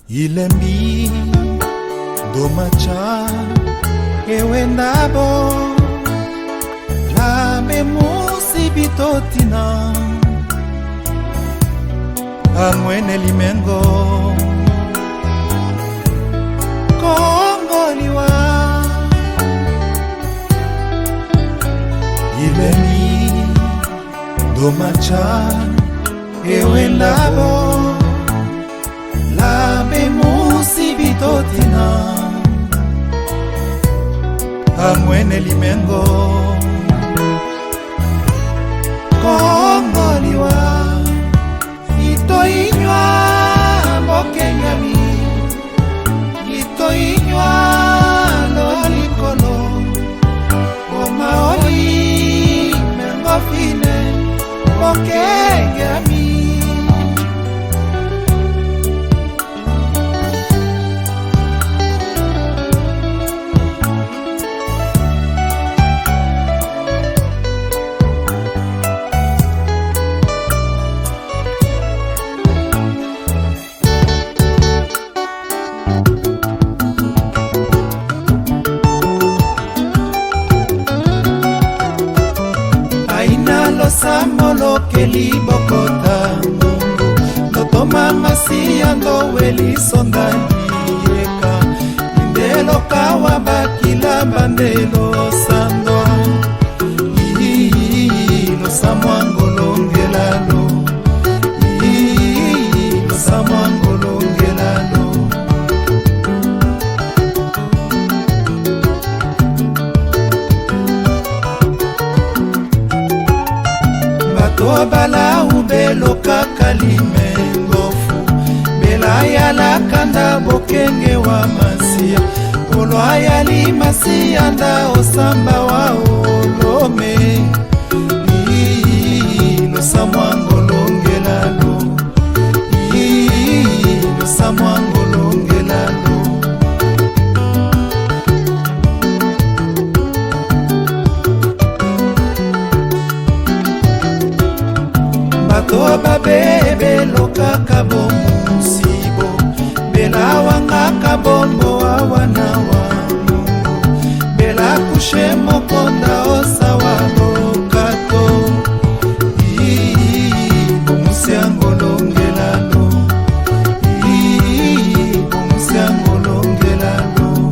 ilembi domacha ewendabo lame musibitotina angwene limengo kongoliwa ilembi domacha ewendabo lame musibitotina angwene limengo kongoliwa itoinywa mokengami itoinywa lolikolo omaoli mengofine mokengami samolo kelibokota notoma masia ndoweli sondani yeka ndelo kawa bakila bandelo sandwa lo samwangolongelalo lo samwangolongelalo Tobala ubelo kakalimengofu Bela yala kanda bokenge wa masia Olo ayali masia nda osamba wa olome Lo samwangolongelalo Lo samwangolongelalo Toba bebe loka kabombo sibo Bela wanga kabombo wa wana wangu Bela kushe mokonda osa wa lokato Bomuse angolongelano Bomuse angolongelano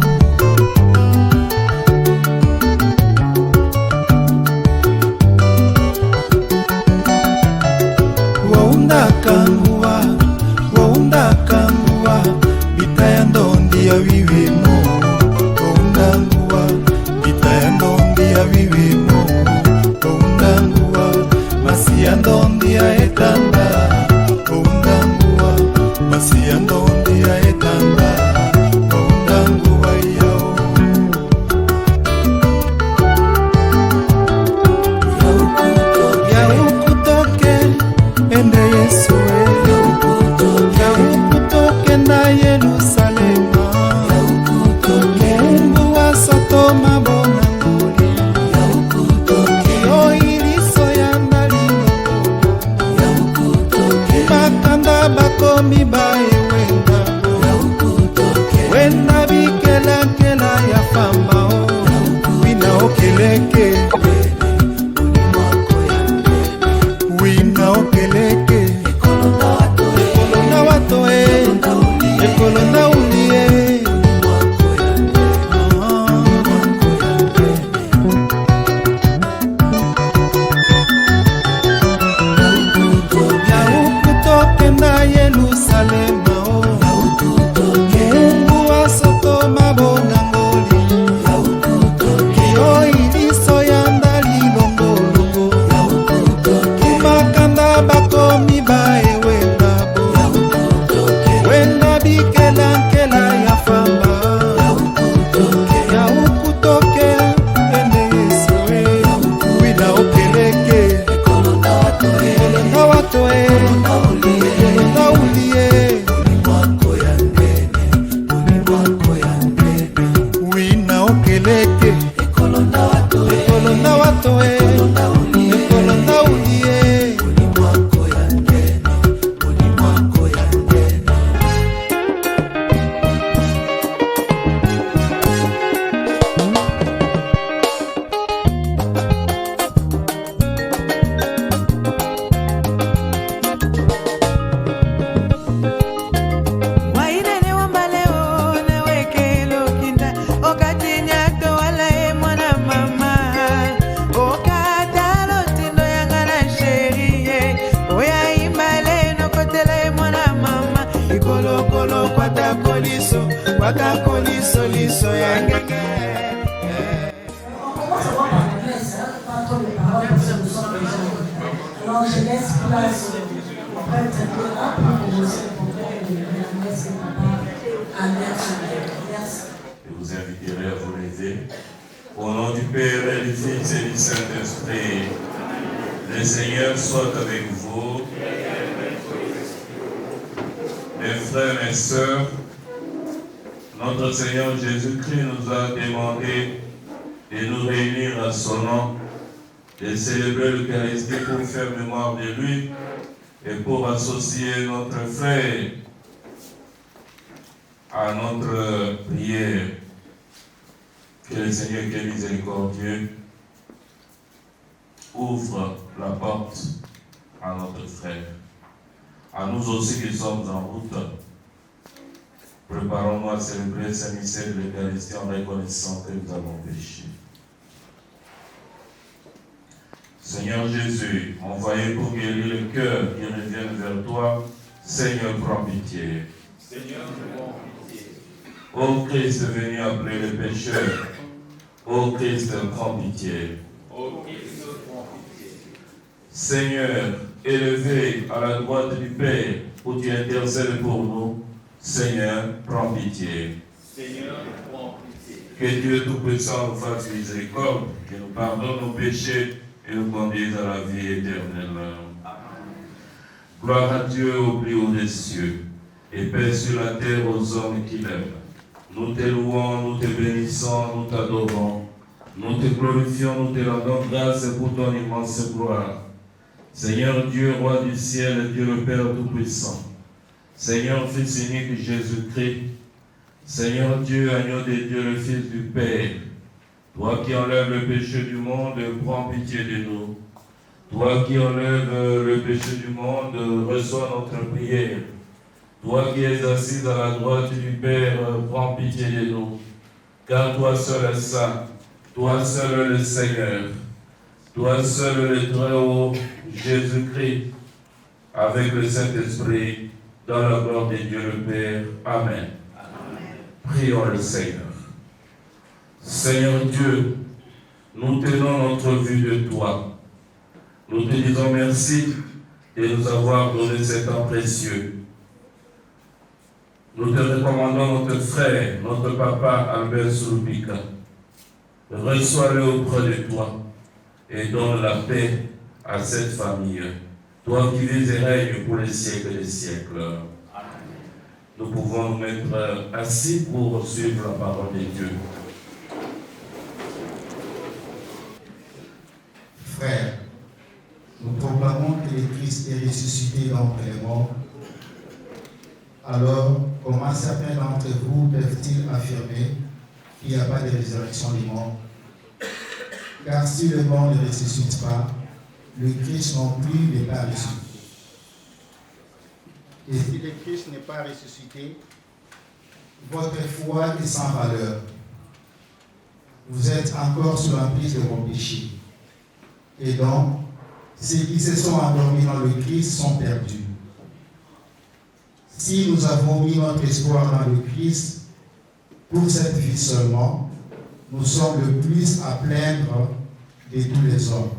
Waunda kangua bitaya ndondi ya wiwemo Waunda ngua bitaya ndondi ya wiwemo Waunda ngua masia ndondi ya etanda Waunda ngua masia ndondi ya etanda Waunda ngua yao Yaukutoke ende Yesu bakomi bae wenda bikela kela ya famba o wina okeleke wina okeleke ekolonda wato ekolonda ulie Yerusalem biso wakako liso ya ngenge. Alors je laisse place au prêtre Pierre pour commencer le problème de la messe et papa à merci. Je vous inviterai à vous lever. Au nom du Père et du Fils et du Saint-Esprit, le Seigneur soit avec vous. Mes frères et sœurs, notre Seigneur Jésus-Christ nous a demandé de nous réunir à son nom, de célébrer l'Eucharistie pour faire mémoire de lui et pour associer notre frère à notre prière. Que le Seigneur qui est miséricordieux ouvre la porte à notre frère. À nous aussi qui sommes en route, préparons-nous à célébrer ce mystère de l'Eucharistie en reconnaissant que nous avons péché. Seigneur Jésus, envoyé pour guérir le cœur qui reviennent vers toi, Seigneur, prends pitié. Seigneur, prends pitié. Ô Christ venu appeler les pécheurs, ô Christ, prends pitié. Ô Christ, prends pitié. Seigneur, élevé à la droite du Père, où tu intercèdes pour nous, Seigneur, prends pitié. Seigneur, prends pitié. Que Dieu Tout-Puissant nous fasse miséricorde, qu'il nous pardonne nos péchés et nous conduise à la vie éternelle. Amen. Gloire à Dieu au plus haut des cieux, et paix sur la terre aux hommes qui l'aiment. Nous te louons, nous te bénissons, nous t'adorons, nous te glorifions, nous te rendons grâce pour ton immense gloire. Seigneur Dieu, roi du ciel, Dieu le Père Tout-Puissant, Seigneur Fils unique Jésus-Christ, Seigneur Dieu, agneau de Dieu, le Fils du Père, toi qui enlèves le péché du monde, prends pitié de nous. Toi qui enlèves le péché du monde, reçois notre prière. Toi qui es assis à la droite du Père, prends pitié de nous. Car toi seul es saint, toi seul le Seigneur, toi seul le Très-Haut, Jésus-Christ, avec le Saint-Esprit, dans la gloire de Dieu le Père. Amen. Prions le Seigneur. Seigneur Dieu, nous tenons notre vue de toi. Nous te disons merci de nous avoir donné cet temps précieux. Nous te recommandons notre frère, notre papa Albert Soulbika. Reçois-le auprès de toi et donne la paix à cette famille. Toi qui vis et règnes pour les siècles des siècles. Nous pouvons nous mettre assis pour suivre la parole de Dieu. Frères, nous proclamons que le Christ est ressuscité d'entre les morts. Alors, comment certains d'entre vous peuvent-ils affirmer qu'il n'y a pas de résurrection des morts? Car si le mort ne ressuscite pas, le Christ non plus n'est pas ressuscité. Et si le Christ n'est pas ressuscité, votre foi est sans valeur. Vous êtes encore sous l'emprise de vos péchés. Et donc, ceux qui se sont endormis dans le Christ sont perdus. Si nous avons mis notre espoir dans le Christ, pour cette vie seulement, nous sommes le plus à plaindre de tous les hommes.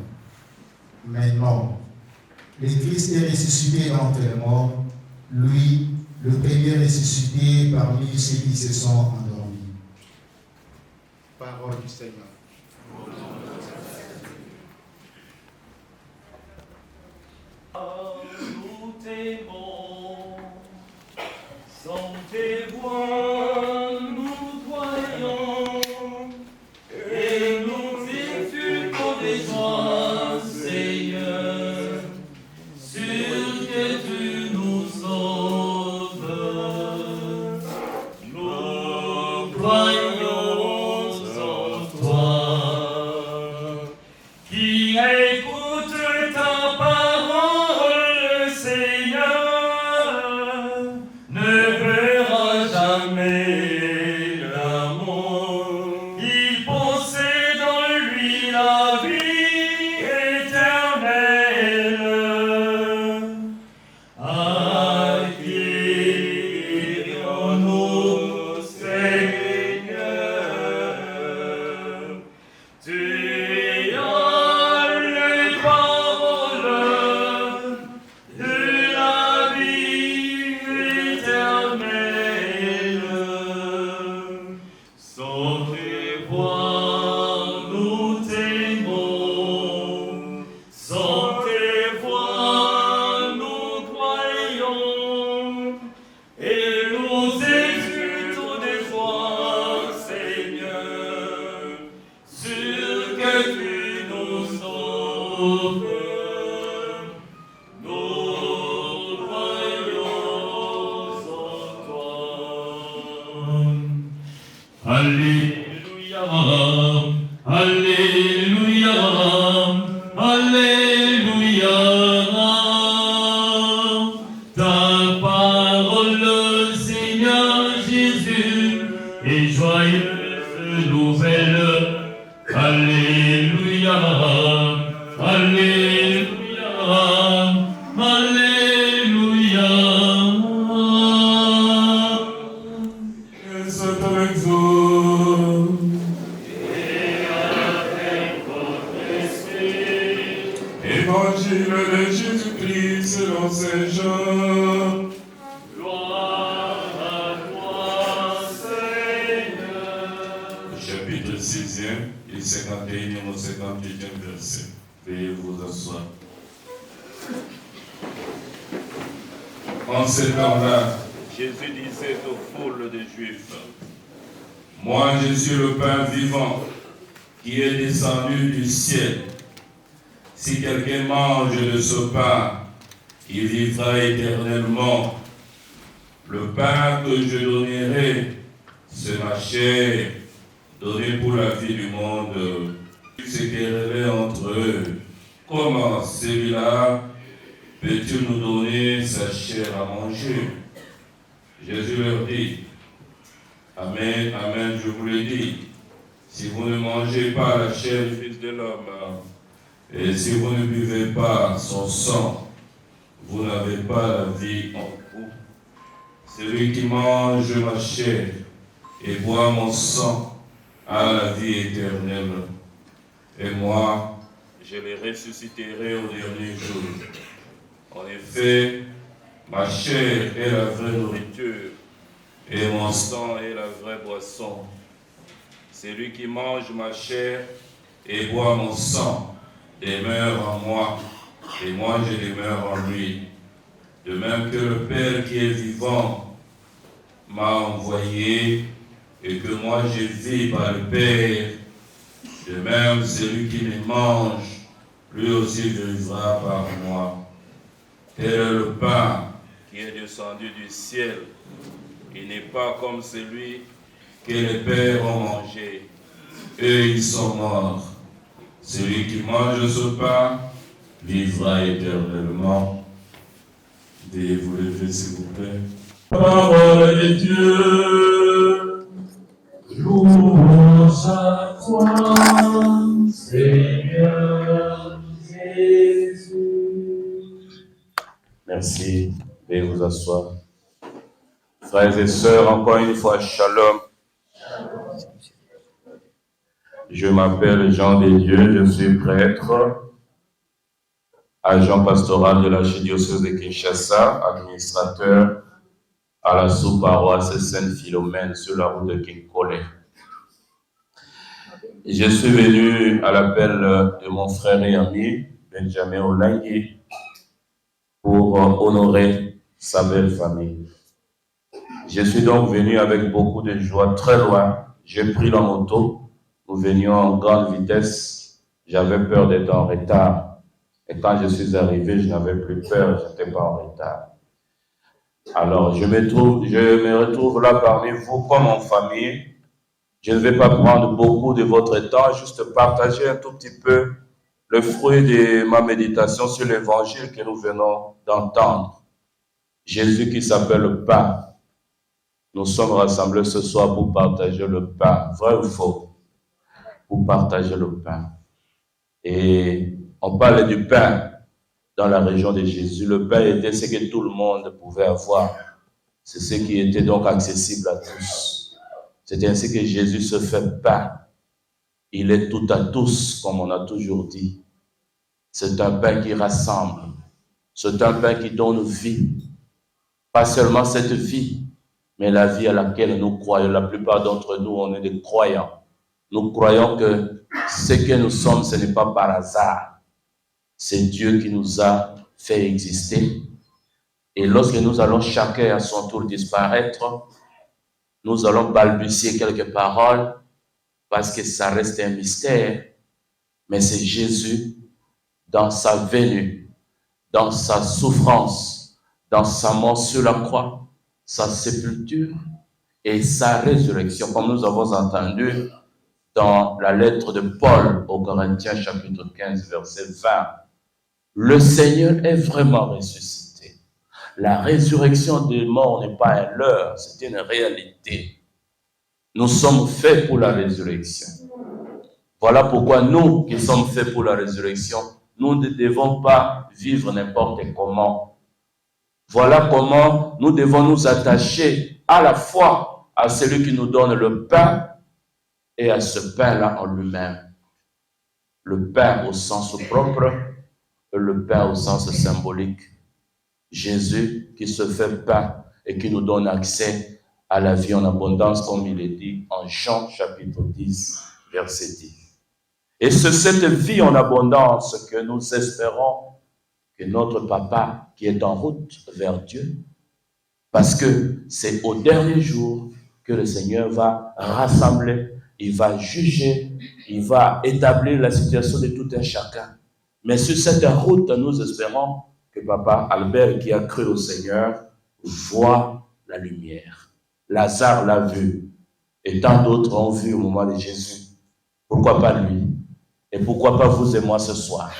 Mais non, le Christ est ressuscité d'entre les morts, lui, le premier ressuscité parmi ceux qui se sont endormis. Parole du Seigneur. Nous t'aimons, sans tes voix, nous croyons, et nous exultons des joies, Seigneur, sur que tu nous sauves. Nous croyons en toi, qui écoute ta parole, Seigneur, ne verra jamais la mort. Il possède en lui la vie éternelle. Accueillons-nous Alléluia, Alléluia, Alléluia. Ta parole, Seigneur Jésus, est joyeuse nouvelle. Alléluia, Alléluia, Alléluia. Et soit avec vous. Évangile de Jésus-Christ selon Saint Jean. Gloire à toi, Seigneur. Chapitre 6e et 51e au 58e verset. Veuillez vous asseoir. En ces temps-là, Jésus disait aux foules de Juifs, « Moi, je suis le pain vivant qui est descendu du ciel. Si quelqu'un mange de ce pain, il vivra éternellement. Le pain que je donnerai, c'est ma chair, donnée pour la vie du monde. » Ils se querellaient entre eux. Comment celui-là peux-tu nous donner sa chair à manger? Jésus leur dit, Amen, Amen, je vous le dis, si vous ne mangez pas la chair du Fils de l'homme, et si vous ne buvez pas son sang, vous n'avez pas la vie en vous. Celui qui mange ma chair et boit mon sang a la vie éternelle. Et moi, je les ressusciterai au dernier jour. En effet, ma chair est la vraie nourriture et mon sang est la vraie boisson. Celui qui mange ma chair et boit mon sang demeure en moi et moi je demeure en lui. De même que le Père qui est vivant m'a envoyé et que moi je vis par le Père, de même celui qui me mange, lui aussi vivra par moi. Tel est le pain qui est descendu du ciel. Il n'est pas comme celui que les pères ont mangé. Eux, ils sont morts. Celui qui mange ce pain vivra éternellement. Veuillez vous lever, s'il vous plaît. Parole de Dieu, louange à toi, Seigneur Jésus. Merci. Veuillez vous asseoir. Frères et sœurs, encore une fois, shalom. Je m'appelle Jean Desdieux, je suis prêtre, agent pastoral de l'archidiocèse de Kinshasa, administrateur à la sous-paroisse Sainte-Philomène sur la route de Kinkole. Je suis venu à l'appel de mon frère et ami, Benjamin Olangui, pour honorer sa belle famille. Je suis donc venu avec beaucoup de joie, très loin. J'ai pris la moto, nous venions en grande vitesse. J'avais peur d'être en retard. Et quand je suis arrivé, je n'avais plus peur, je n'étais pas en retard. Alors, je me retrouve là parmi vous comme en famille. Je ne vais pas prendre beaucoup de votre temps, juste partager un tout petit peu le fruit de ma méditation sur l'évangile que nous venons d'entendre. Jésus qui s'appelle le pain. Nous sommes rassemblés ce soir pour partager le pain. Vrai ou faux? Pour partager le pain. Et on parle du pain dans la région de Jésus. Le pain était ce que tout le monde pouvait avoir. C'est ce qui était donc accessible à tous. C'est ainsi que Jésus se fait pain. Il est tout à tous, comme on a toujours dit. C'est un pain qui rassemble. C'est un pain qui donne vie. Pas seulement cette vie, mais la vie à laquelle nous croyons. La plupart d'entre nous, on est des croyants. Nous croyons que ce que nous sommes, ce n'est pas par hasard. C'est Dieu qui nous a fait exister. Et lorsque nous allons chacun à son tour disparaître, nous allons balbutier quelques paroles parce que ça reste un mystère. Mais c'est Jésus, dans sa venue, dans sa souffrance, dans sa mort sur la croix, sa sépulture, et sa résurrection, comme nous avons entendu dans la lettre de Paul aux Corinthiens chapitre 15 verset 20. Le Seigneur est vraiment ressuscité. La résurrection des morts n'est pas un leurre, c'est une réalité. Nous sommes faits pour la résurrection. Voilà pourquoi nous qui sommes faits pour la résurrection, nous ne devons pas vivre n'importe comment. Voilà comment nous devons nous attacher à la fois à celui qui nous donne le pain et à ce pain-là en lui-même. Le pain au sens propre et le pain au sens symbolique. Jésus qui se fait pain et qui nous donne accès à la vie en abondance, comme il est dit en Jean chapitre 10, verset 10. Et c'est cette vie en abondance que nous espérons que notre papa qui est en route vers Dieu, parce que c'est au dernier jour que le Seigneur va rassembler, il va juger, il va établir la situation de tout un chacun. Mais sur cette route, nous espérons que papa Albert, qui a cru au Seigneur, voit la lumière. Lazare l'a vu, et tant d'autres ont vu au moment de Jésus. Pourquoi pas lui? Et pourquoi pas vous et moi ce soir?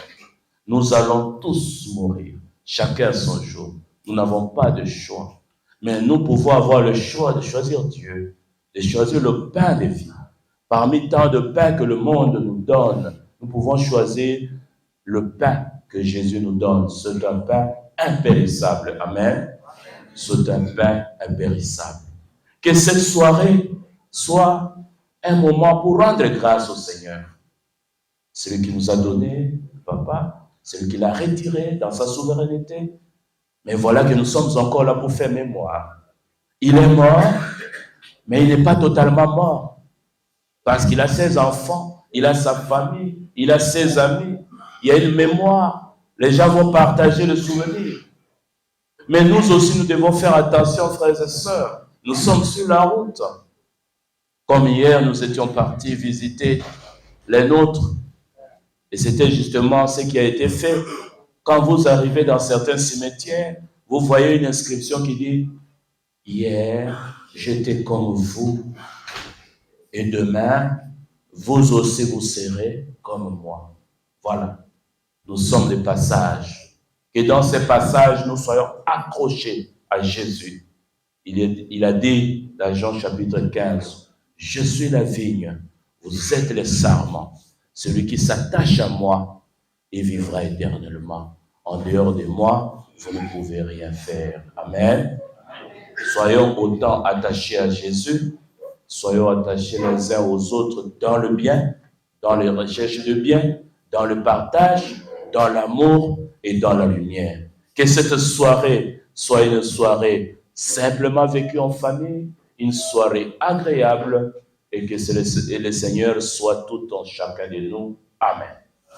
Nous allons tous mourir, chacun son jour. Nous n'avons pas de choix. Mais nous pouvons avoir le choix de choisir Dieu, de choisir le pain de vie. Parmi tant de pain que le monde nous donne, nous pouvons choisir le pain que Jésus nous donne. C'est un pain impérissable. Amen. C'est un pain impérissable. Que cette soirée soit un moment pour rendre grâce au Seigneur. Celui qui nous a donné, papa, celui qui l'a retiré dans sa souveraineté. Mais voilà que nous sommes encore là pour faire mémoire. Il est mort, mais il n'est pas totalement mort. Parce qu'il a ses enfants, il a sa famille, il a ses amis. Il y a une mémoire. Les gens vont partager le souvenir. Mais nous aussi, nous devons faire attention, frères et sœurs. Nous sommes sur la route. Comme hier, nous étions partis visiter les nôtres. Et c'était justement ce qui a été fait. Quand vous arrivez dans certains cimetières, vous voyez une inscription qui dit « Hier, j'étais comme vous, et demain, vous aussi vous serez comme moi. » Voilà. Nous sommes des passages. Que dans ces passages, nous soyons accrochés à Jésus. Il a dit dans Jean chapitre 15, « Je suis la vigne, vous êtes les sarments. Celui qui s'attache à moi, il vivra éternellement. En dehors de moi, vous ne pouvez rien faire. » Amen. Soyons autant attachés à Jésus, soyons attachés les uns aux autres dans le bien, dans les recherches de bien, dans le partage, dans l'amour et dans la lumière. Que cette soirée soit une soirée simplement vécue en famille, une soirée agréable, et que le Seigneur soit tout en chacun de nous. Amen.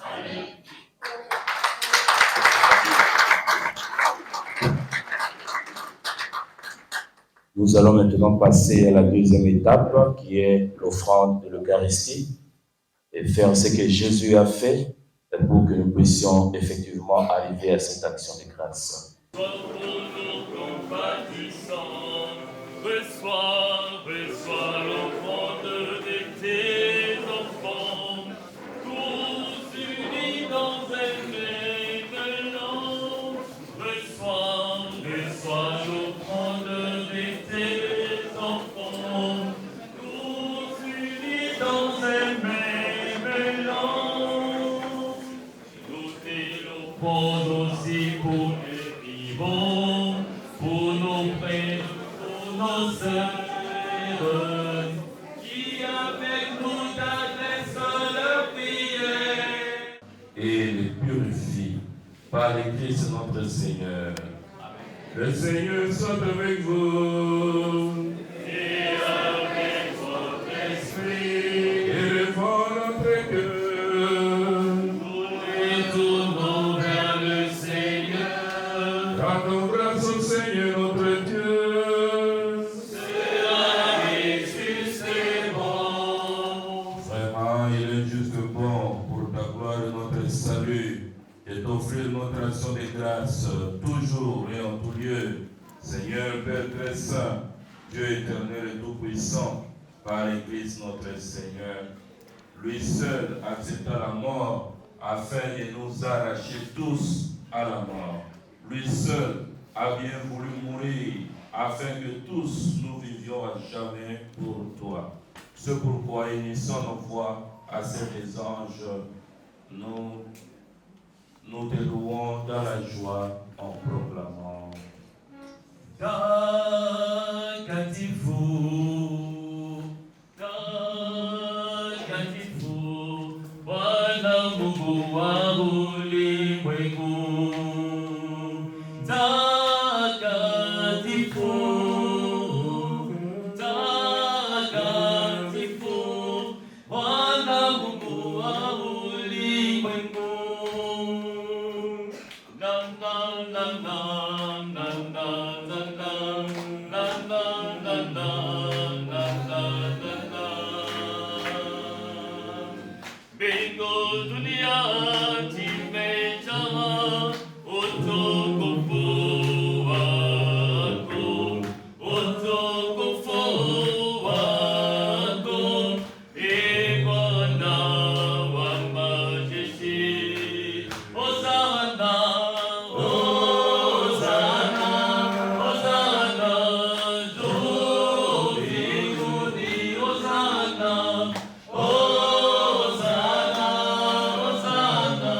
Amen. Nous allons maintenant passer à la deuxième étape, qui est l'offrande de l'Eucharistie, et faire ce que Jésus a fait pour que nous puissions effectivement arriver à cette action de grâce. Reçois l'offrande de tes enfants, tous unis dans un même nom. Reçois l'offrande de tes enfants, tous unis dans un même nom. Nous t'éloquons aussi pour nous vivons, pour nos frères, pour nos sœurs. Et les purifie par les Christ notre Seigneur. Le Seigneur soit avec vous. Et avec votre esprit. Élevons notre cœur. Nous les tournons vers le Seigneur. Rendons grâce au Seigneur notre Dieu. Cela est juste et bon. Vraiment, il est juste bon pour ta gloire et notre salut et t'offrir notre action de grâce toujours et en tout lieu. Seigneur Père très saint, Dieu éternel et tout-puissant, par l'Église notre Seigneur. Lui seul accepta la mort afin de nous arracher tous à la mort. Lui seul a bien voulu mourir afin que tous nous vivions à jamais pour toi. C'est pourquoi, unissant nos voix à celles des anges, nous te louons dans la joie en proclamant. Takatifu, takatifu, Bwana Mungu wa ulimwengu. Takatifu, takatifu, Bwana Mungu wa ulimwengu. Bingu dunia zimejaa utukufu wako, utukufu wako, Ee Bwana wa majeshi. Hosana, Hosana, Hosana juu mbinguni. Hosana, Hosana, Hosana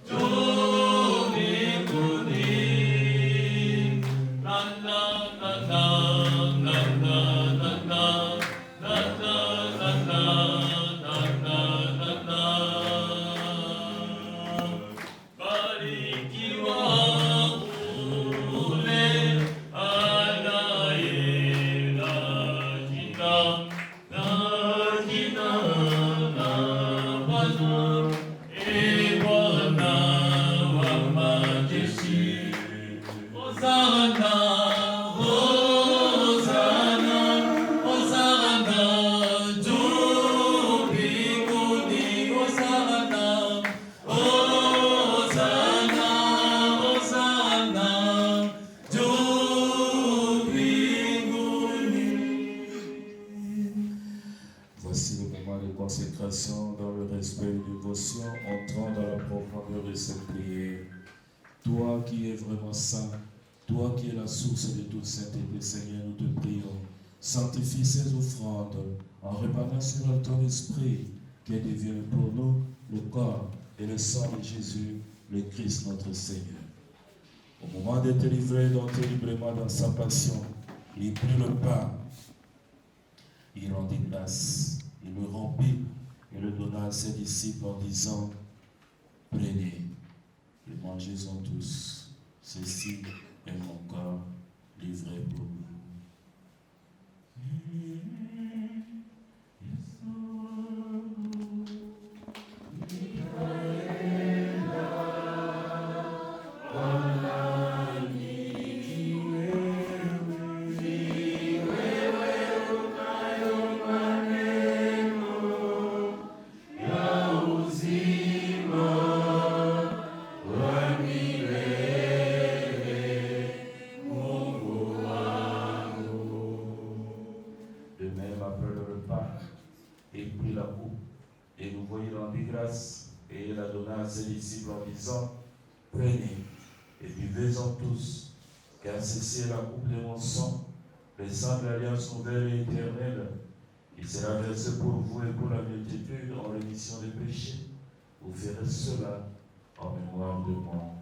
juu mbinguni. La la la la la la la la la la la la la la la. Barikiwa ule anaye na jina la Bwana, Ee Bwana wa majeshi. Hosana, Hosana, Hosana juu mbinguni. Hosana, Hosana, Hosana juu mbinguni. Voici le moment de consécration dans le respect et de dévotion, entrant dans la profondeur de cette prière. Toi qui es vraiment saint, toi qui es la source de toute sainteté, Seigneur, nous te prions. Sanctifie ces offrandes en répandant sur ton esprit, qu'elles deviennent pour nous le corps et le sang de Jésus, le Christ notre Seigneur. Au moment d'être livré librement dans sa passion, il prit le pain, il rendit grâce, il le rompit et le donna à ses disciples en disant, prenez et mangez-en tous, ceci est mon corps livré pour vous. Il prit la coupe, et nous voyons rendre grâce, et il la donna à ses disciples en disant, prenez et buvez-en tous, car ceci est la coupe de mon sang, le sang de l'alliance nouvelle et éternelle. Il sera versé pour vous et pour la multitude en rémission des péchés. Vous ferez cela en mémoire de moi.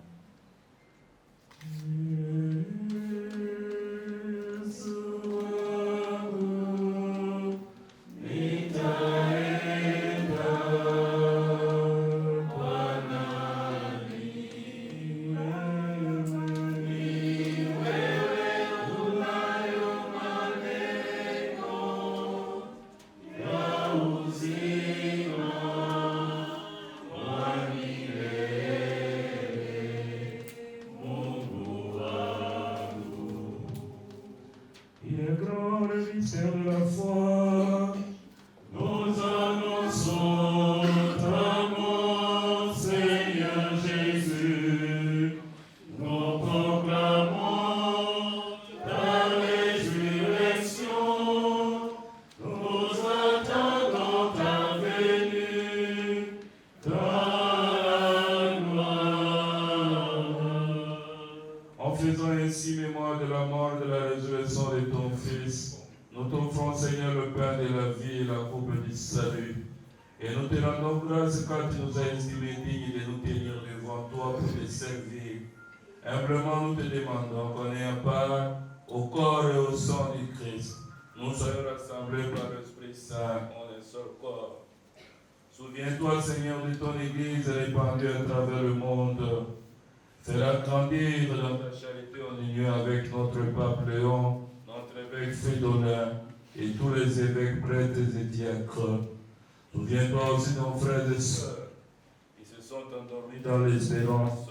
Il est grand le mystère de la foi. Nous annonçons ta mort, Seigneur Jésus. Nous proclamons ta résurrection. sang de ton Fils, nous t'offrons, Seigneur, le pain de la vie et la coupe du salut. Et nous te rendons grâce quand tu nous as estimés dignes de nous tenir devant toi pour te servir. Humblement, nous te demandons qu'on ait un part au corps et au sang du Christ. Nous soyons rassemblés par l'Esprit Saint en un seul corps. Souviens-toi, Seigneur, de ton Église répandue à travers le monde. Fais-la grandir dans ta charité en union avec notre pape Léon, notre évêque Fridolin et tous les évêques, prêtres et diacres. Souviens-toi aussi de nos frères et sœurs qui se sont endormis dans l'espérance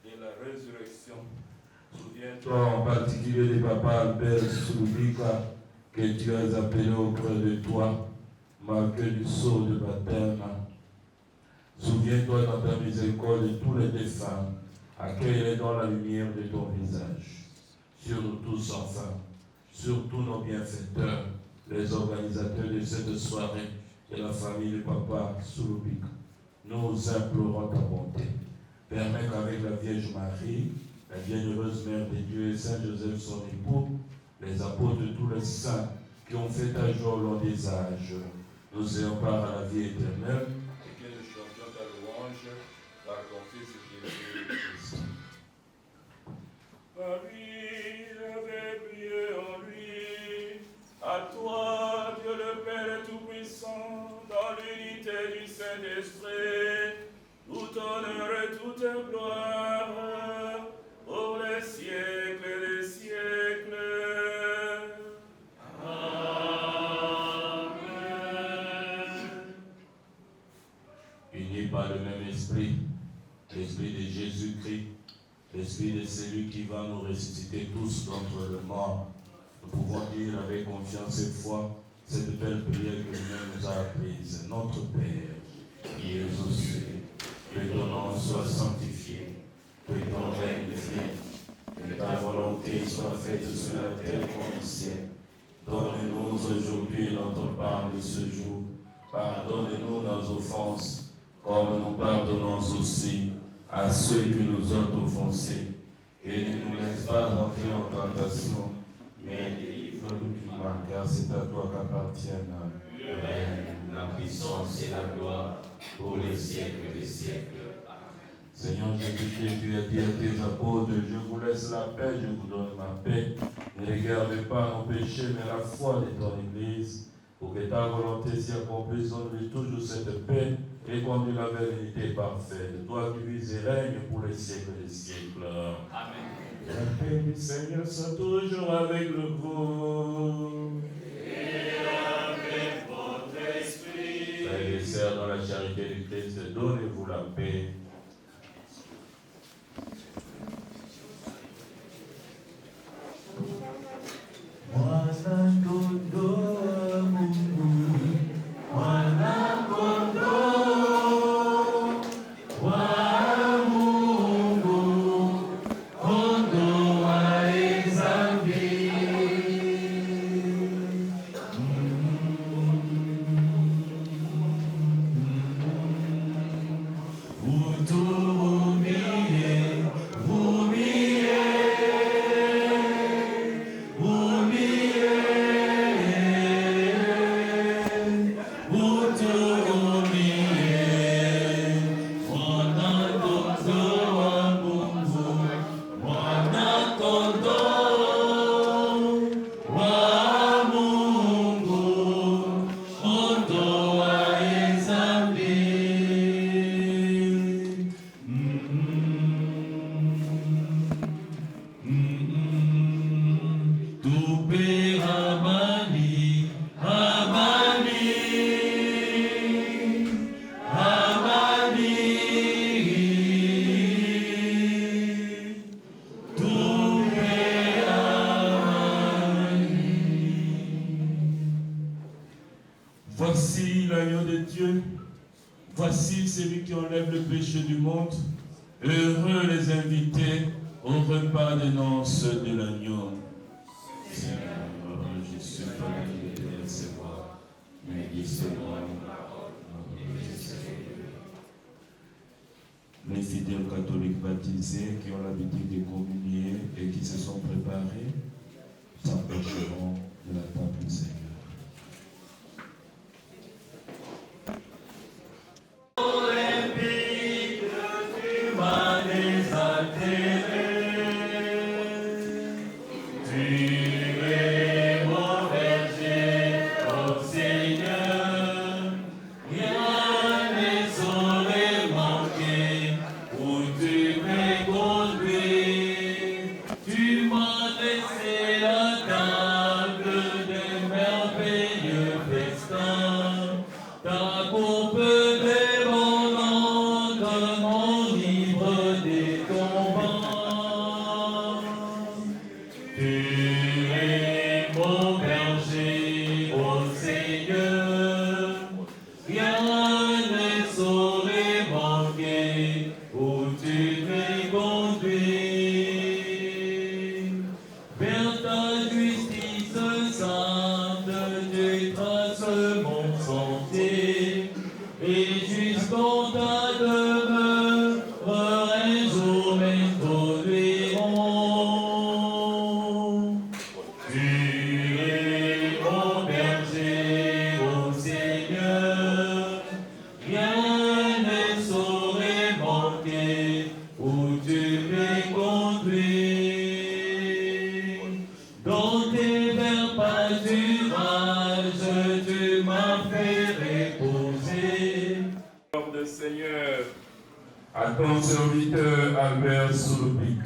de la résurrection. Souviens-toi en particulier du papa Albert Soulubika que tu as appelé auprès de toi, marqué du sceau de baptême. Souviens-toi dans ta miséricorde de tous les défunts. Accueille-les dans la lumière de ton visage. Sur nous tous enfin, sur tous nos bienfaiteurs, les organisateurs de cette soirée et la famille du papa Soulubika. Nous implorons ta bonté. Permets qu'avec la Vierge Marie, la bienheureuse Mère de Dieu et Saint Joseph son époux, les apôtres de tous les saints qui ont fait ta joie au long des âges, nous ayons part à la vie éternelle et que nous chantions ta louange par ton Fils Jésus-Christ. Marie, j'avais prié en lui. À toi, Dieu le Père Tout-Puissant, dans l'unité du Saint-Esprit, tout honneur et toute gloire, pour les siècles des siècles. Amen. Unis par le même esprit, l'esprit de Jésus-Christ, l'esprit de celui qui va nous ressusciter tous d'entre les morts, nous pouvons dire avec confiance et foi cette belle prière que lui-même nous a apprise. Notre Père, qui es aux cieux, que ton nom soit sanctifié, que ton règne vienne, que ta volonté soit faite sur la terre comme au ciel. Donne-nous aujourd'hui notre pain de ce jour. Pardonne-nous nos offenses, comme nous pardonnons aussi à ceux qui nous ont offensés. Et ne nous laisse pas entrer en tentation, mais délivre-nous du mal, car c'est à toi qu'appartiennent le règne, la puissance et la gloire, pour les siècles des siècles. Seigneur Jésus-Christ, tu as dit à tes apôtres, je vous laisse la paix, je vous donne ma paix. Ne regarde pas nos péchés, mais la foi de ton Église, pour que ta volonté s'y accomplisse, donne-lui toujours cette paix et conduis la vérité parfaite. Toi qui vis et règnes pour les siècles des siècles. Amen. La paix du Seigneur soit toujours avec vous. Et avec votre esprit. Frères et sœurs, dans la charité du Christ, donnez-vous la paix. Voici l'agneau de Dieu, voici celui qui enlève le péché du monde. Heureux les invités au repas des noces de l'agneau. Seigneur, je suis pas digne de les recevoir, mais dis seulement une parole et je serai guéri. Les fidèles catholiques baptisés qui ont l'habitude de communier et qui se sont préparés, simplement pâturage, tu m'as fait reposer. Le Seigneur à ton serviteur Albert Souloupic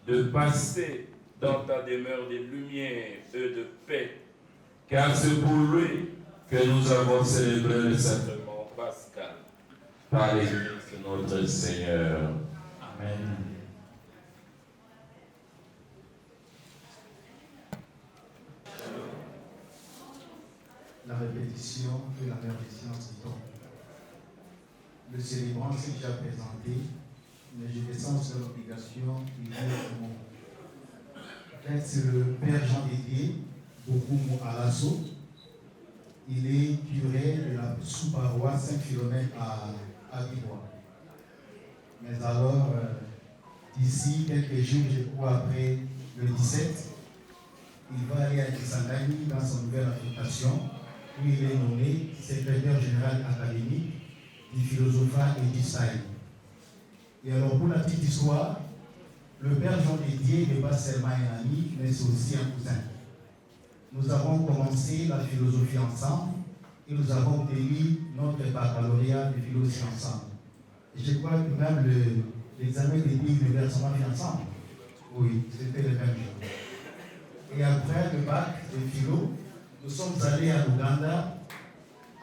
de passer dans ta demeure de lumière et de paix, car c'est pour lui que nous avons célébré le sacrement pascal par l'Église de notre Seigneur. Amen. La répétition de la mère des sciences du temps. Le célébrant s'est déjà présenté, mais je descends sur l'obligation du mot. C'est le Père Jean Dédié, Bokoumou Alasso. Il est curé de la sous-paroisse 5 km à Bibois. Mais alors, d'ici quelques jours, je crois après le 17, il va aller à Kisangani dans son nouvelle affectation, où il est nommé secrétaire général académique du philosophat et du saï. Et alors, pour la petite histoire, le Père Jean Dédié n'est pas seulement un ami, mais c'est aussi un cousin. Nous avons commencé la philosophie ensemble et nous avons obtenu notre baccalauréat de philosophie ensemble. Et je crois que même l'examen des billes de versement fait ensemble. Oui, c'était le même jour. Et après le bac de philo, nous sommes allés à l'Ouganda,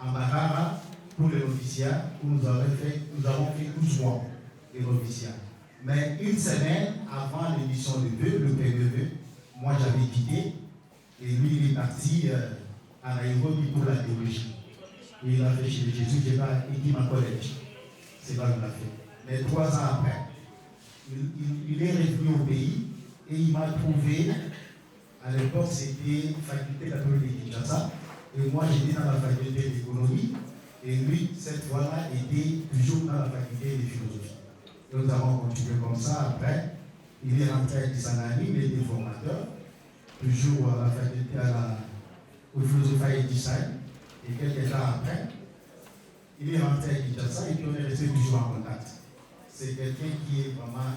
à Mahara, pour le noviciat, où nous avons fait 12 mois de noviciat. Mais une semaine avant l'émission de vœux, le PVE, moi j'avais quitté, et lui il est parti à Nairobi pour la théologie. Et il a fait chez Jésus, j'ai pas écrit ma collège. C'est là qu'il l'a fait. Mais 3 ans après, il est revenu au pays et il m'a trouvé. À l'époque, c'était faculté catholique de Kinshasa. Et moi, j'étais dans la faculté d'économie. Et lui, cette fois-là, était toujours dans la faculté de philosophie. Et nous avons continué comme ça. Après, il est rentré à Kisangani, il était formateur, toujours à la faculté au philosophie et design. Et quelques temps après, il est rentré à Kinshasa et puis on est resté toujours en contact. C'est quelqu'un qui est vraiment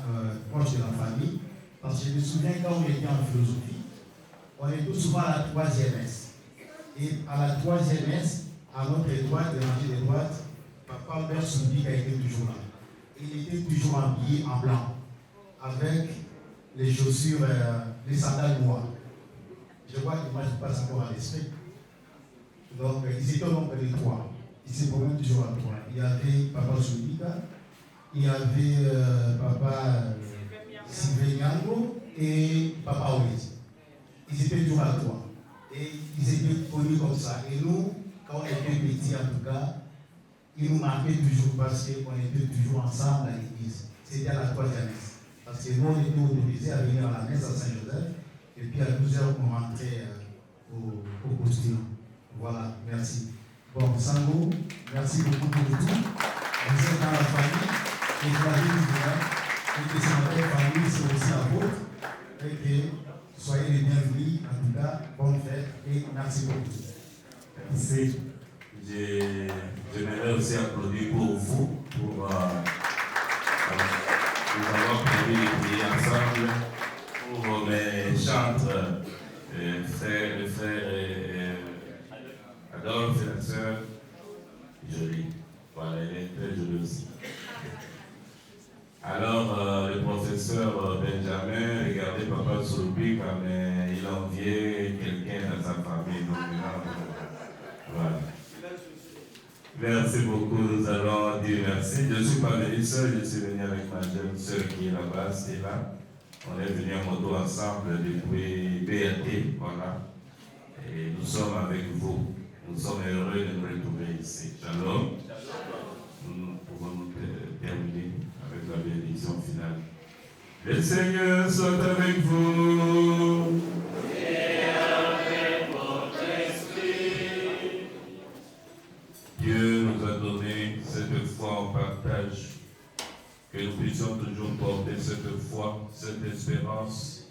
proche de la famille. Parce que je me souviens quand on était en philosophie, on est tout souvent à la 3e messe. Et à la 3e messe, à notre droite, de rangée de droite, Papa Albert Souloupic a été toujours là. Il était toujours habillé en blanc, avec les chaussures, les sandales noires. Je crois que moi je passe encore à l'esprit. Donc, ils étaient au nombre de 3. Ils se promènent toujours à 3. Il y avait Papa Souloupic, il y avait Papa Sylvain et Papa Oïs. Ils étaient toujours à 3. Et ils étaient connus comme ça. Et nous, quand on était petits en tout cas, ils nous marquaient toujours parce qu'on était toujours ensemble à l'église. C'était à la 3e messe. Parce que nous, on était autorisés à venir à la messe à Saint-Joseph. Et puis à 12h, on rentrait au postillon. Voilà, merci. Bon, Sango, merci beaucoup pour tout. Vous êtes dans la famille. Et vous l'avez dit, et que c'est notre famille, c'est aussi la vôtre. Et que soyez les bienvenus. En tout cas, bonne fête et merci beaucoup. Merci. J'aimerais aussi applaudir pour vous, pour nous avoir permis de prier ensemble, pour mes chantres, frères et Adolphe et la sœur, jolie. Voilà, elle est très jolie aussi. Alors, le professeur Benjamin, regardez Papa Souloupic, mais il enviait quelqu'un dans sa famille. Donc, voilà. Merci beaucoup, nous allons dire merci. Je ne suis pas venu seul, je suis venu avec ma jeune soeur qui est là-bas, c'est là. On est venu en moto ensemble depuis BRT, voilà. Et nous sommes avec vous. Nous sommes heureux de nous retrouver ici. Shalom. Nous pouvons nous terminer avec la bénédiction finale. Le Seigneur soit avec vous. Et avec votre esprit. Dieu nous a donné cette foi en partage, que nous puissions toujours porter cette foi, cette espérance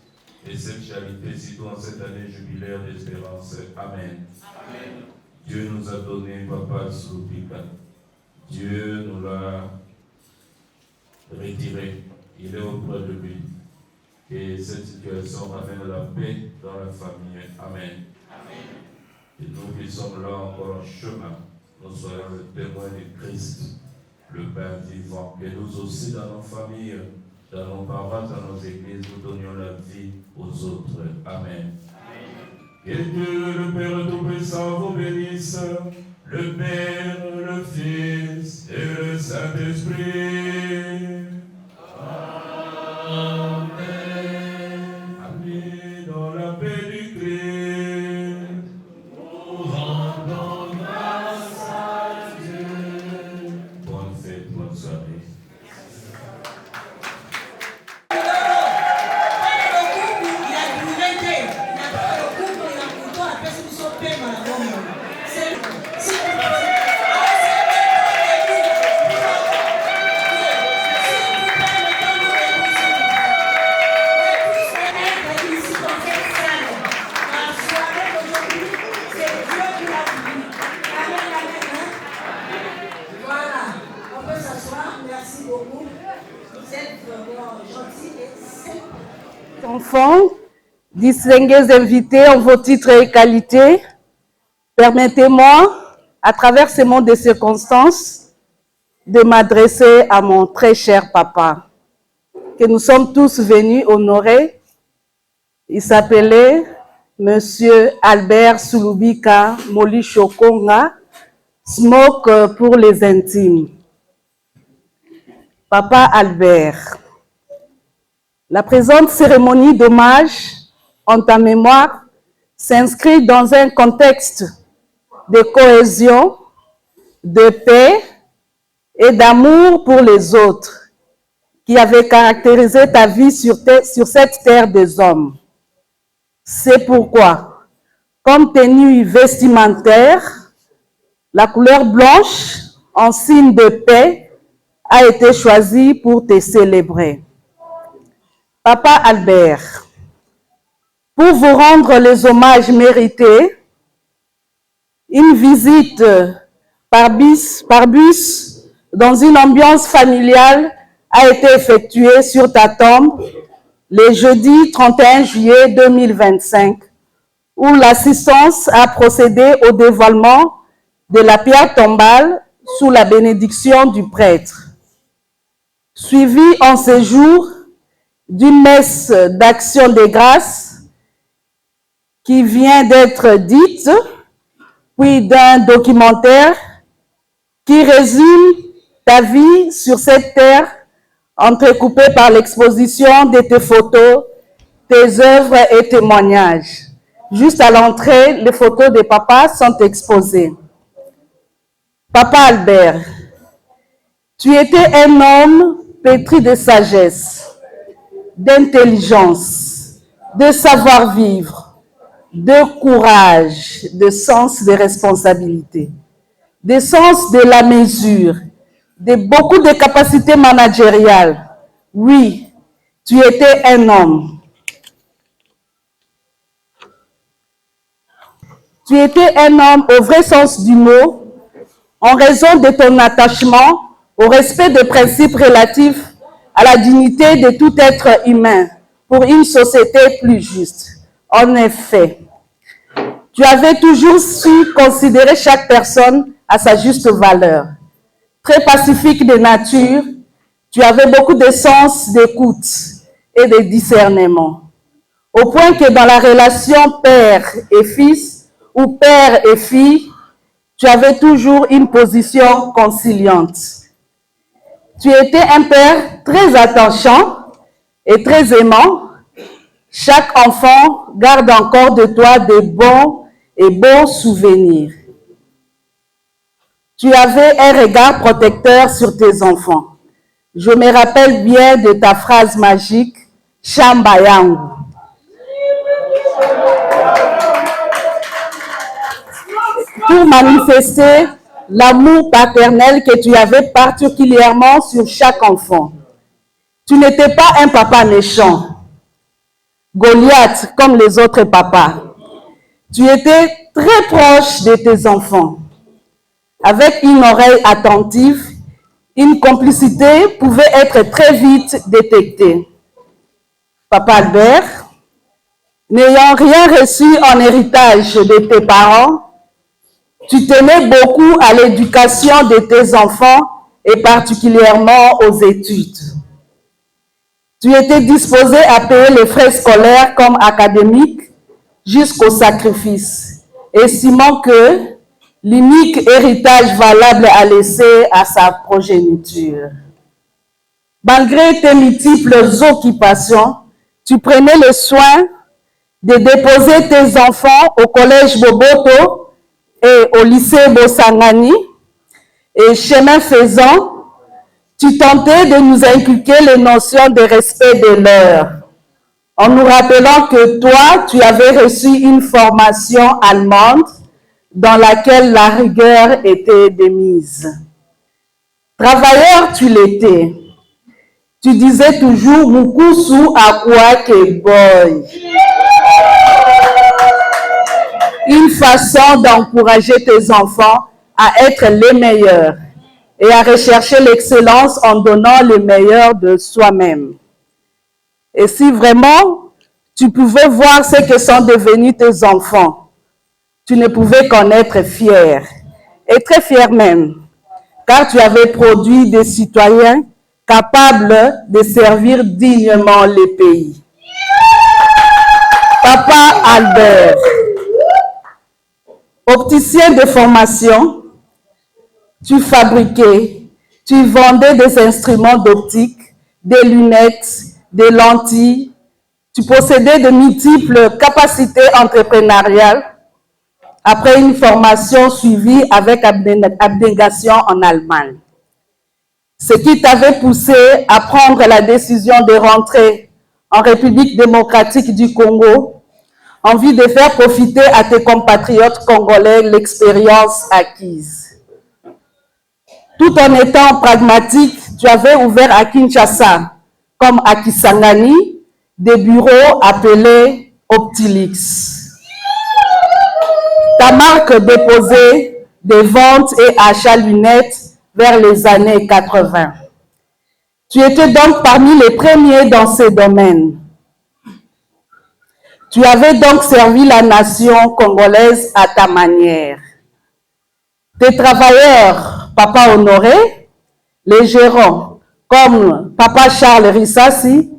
et cette charité, surtout en cette année jubilaire d'espérance. Amen. Amen. Dieu nous a donné Papa Souloupic. Dieu nous l'a retiré. Il est auprès de lui. Et cette situation amène la paix dans la famille. Amen. Amen. Et nous qui sommes là encore en chemin, nous soyons le témoin de Christ, le Père vivant. Que nous aussi, dans nos familles, dans nos paroisses, dans nos églises, nous donnions la vie aux autres. Amen. Que Dieu, le Père Tout-Puissant, vous bénisse, le Père, le Fils et le Saint-Esprit. Amen. Allez dans la paix du Christ. Nous rendons grâce à Dieu. Bonne fête, bonne soirée. Enfants, distingués invités en vos titres et qualités, permettez-moi, à travers ces mots de circonstances, de m'adresser à mon très cher papa, que nous sommes tous venus honorer. Il s'appelait Monsieur Albert Sulubika Moli Chokonga, Smoke pour les intimes. Papa Albert, la présente cérémonie d'hommage en ta mémoire s'inscrit dans un contexte de cohésion, de paix et d'amour pour les autres qui avait caractérisé ta vie sur cette terre des hommes. C'est pourquoi, comme tenue vestimentaire, la couleur blanche en signe de paix a été choisie pour te célébrer. Papa Albert, pour vous rendre les hommages mérités, une visite par bus dans une ambiance familiale a été effectuée sur ta tombe le jeudi 31 juillet 2025, où l'assistance a procédé au dévoilement de la pierre tombale sous la bénédiction du prêtre. Suivi en ce jour d'une messe d'action de grâce qui vient d'être dite, puis d'un documentaire qui résume ta vie sur cette terre, entrecoupée par l'exposition de tes photos, tes œuvres et témoignages. Juste à l'entrée, les photos de papa sont exposées. Papa Albert, tu étais un homme pétri de sagesse, d'intelligence, de savoir-vivre, de courage, de sens de responsabilité, de sens de la mesure, de beaucoup de capacités managériales. Oui, tu étais un homme. Tu étais un homme au vrai sens du mot, en raison de ton attachement au respect des principes relatifs à la dignité de tout être humain pour une société plus juste. En effet, tu avais toujours su considérer chaque personne à sa juste valeur. Très pacifique de nature, tu avais beaucoup de sens d'écoute et de discernement. Au point que dans la relation père et fils ou père et fille, tu avais toujours une position conciliante. Tu étais un père très attachant et très aimant. Chaque enfant garde encore de toi de bons et beaux souvenirs. Tu avais un regard protecteur sur tes enfants. Je me rappelle bien de ta phrase magique, Shamba yangu. Pour manifester l'amour paternel que tu avais particulièrement sur chaque enfant. Tu n'étais pas un papa méchant, Goliath comme les autres papas. Tu étais très proche de tes enfants. Avec une oreille attentive, une complicité pouvait être très vite détectée. Papa Albert, n'ayant rien reçu en héritage de tes parents, tu tenais beaucoup à l'éducation de tes enfants et particulièrement aux études. Tu étais disposé à payer les frais scolaires comme académiques jusqu'au sacrifice, estimant que l'unique héritage valable à laisser à sa progéniture. Malgré tes multiples occupations, tu prenais le soin de déposer tes enfants au collège Boboto et au lycée Bosangani, et chemin faisant, tu tentais de nous inculquer les notions de respect de l'heure, en nous rappelant que toi, tu avais reçu une formation allemande dans laquelle la rigueur était de mise. Travailleur, tu l'étais. Tu disais toujours « Mukusu akwake boy ». Une façon d'encourager tes enfants à être les meilleurs et à rechercher l'excellence en donnant le meilleur de soi-même. Et si vraiment tu pouvais voir ce que sont devenus tes enfants, tu ne pouvais qu'en être fier, et très fier même, car tu avais produit des citoyens capables de servir dignement le pays. Papa Albert, opticien de formation, tu fabriquais, tu vendais des instruments d'optique, des lunettes, des lentilles, tu possédais de multiples capacités entrepreneuriales après une formation suivie avec abnégation en Allemagne. Ce qui t'avait poussé à prendre la décision de rentrer en République démocratique du Congo, en vue de faire profiter à tes compatriotes congolais l'expérience acquise. Tout en étant pragmatique, tu avais ouvert à Kinshasa, comme à Kisangani, des bureaux appelés Optilix. Ta marque déposait des ventes et achats lunettes vers les années 80. Tu étais donc parmi les premiers dans ces domaines. Tu avais donc servi la nation congolaise à ta manière. Tes travailleurs, Papa Honoré, les gérants, comme Papa Charles Rissassi,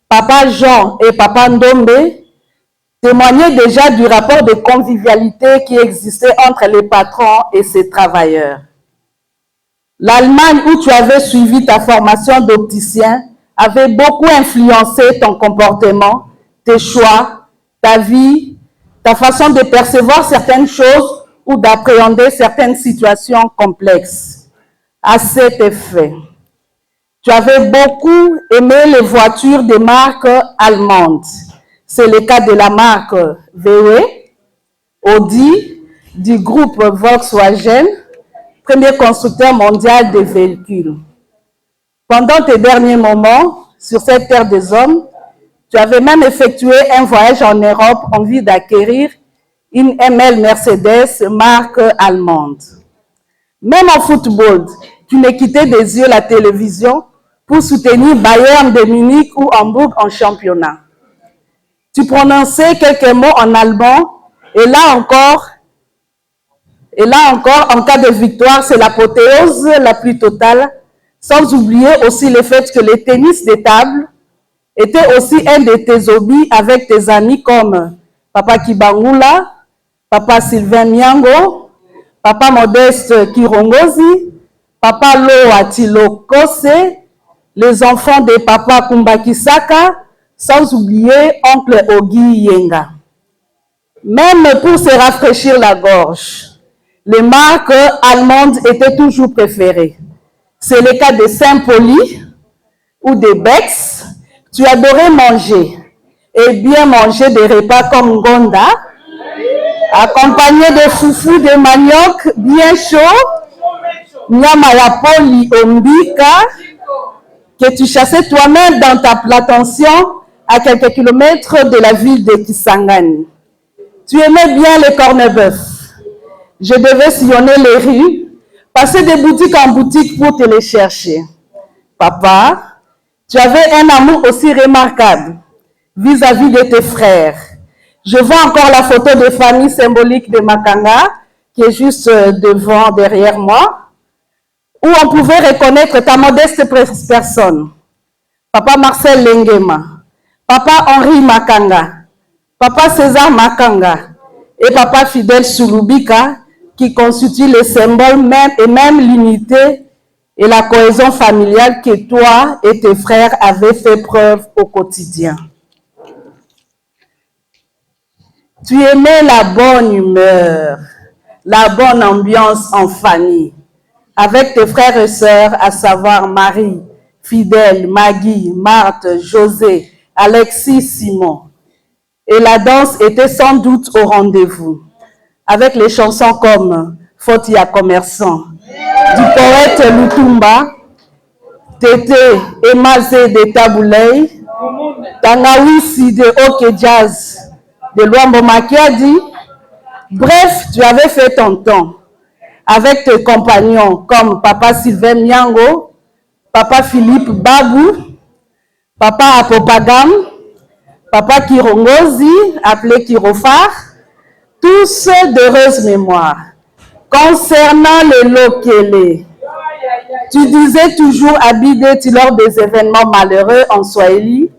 Papa Jean et Papa Ndombe, témoignaient déjà du rapport de convivialité qui existait entre les patrons et ses travailleurs. L'Allemagne, où tu avais suivi ta formation d'opticien, avait beaucoup influencé ton comportement, tes choix, ta vie, ta façon de percevoir certaines choses ou d'appréhender certaines situations complexes. À cet effet, tu avais beaucoup aimé les voitures de marque allemande. C'est le cas de la marque VW, Audi, du groupe Volkswagen, premier constructeur mondial de véhicules. Pendant tes derniers moments sur cette terre des hommes, tu avais même effectué un voyage en Europe en vue d'acquérir une ML Mercedes marque allemande. Même en football, tu ne quittais des yeux la télévision pour soutenir Bayern de Munich ou Hambourg en championnat. Tu prononçais quelques mots en allemand et là encore, en cas de victoire, c'est l'apothéose la plus totale, sans oublier aussi le fait que le tennis de table était aussi un de tes hobbies avec tes amis comme Papa Kibangula, Papa Sylvain Miango, Papa Modeste Kirongozi, Papa Loa Tilokose, les enfants de Papa Kumbakisaka, sans oublier Oncle Ogi Yenga. Même pour se rafraîchir la gorge, les marques allemandes étaient toujours préférées. C'est le cas de Saint-Poli ou de Bex. Tu adorais manger et bien manger des repas comme Gonda, accompagné de foufou de manioc bien chaud, nyama ya poli ombika, que tu chassais toi-même dans ta plantation à quelques kilomètres de la ville de Kisangani. Tu aimais bien les corned-bœuf. Je devais sillonner les rues, passer de boutique en boutique pour te les chercher. Papa, tu avais un amour aussi remarquable vis-à-vis de tes frères. Je vois encore la photo de famille symbolique de Makanga qui est juste devant, derrière moi, où on pouvait reconnaître ta modeste personne. Papa Marcel Lengema, Papa Henri Makanga, Papa César Makanga et Papa Fidèle Sulubika, qui constituent le symbole même et même l'unité et la cohésion familiale que toi et tes frères avez fait preuve au quotidien. Tu aimais la bonne humeur, la bonne ambiance en famille, avec tes frères et sœurs, à savoir Marie, Fidèle, Maggie, Marthe, José, Alexis, Simon. Et la danse était sans doute au rendez-vous, avec les chansons comme Fotia Commerçant, du poète Lutumba, Tété Emazé de Taboulay, Tangawisi de Oke Jazz, de Luambo Makiadi. Bref, tu avais fait ton temps avec tes compagnons comme Papa Sylvain Miango, Papa Philippe Babou, Papa Apopagam, Papa Kirongozi, appelé Kirofar, tous d'heureuses mémoires. Concernant le Lokele, tu disais toujours Abideti lors des événements malheureux en Swahili,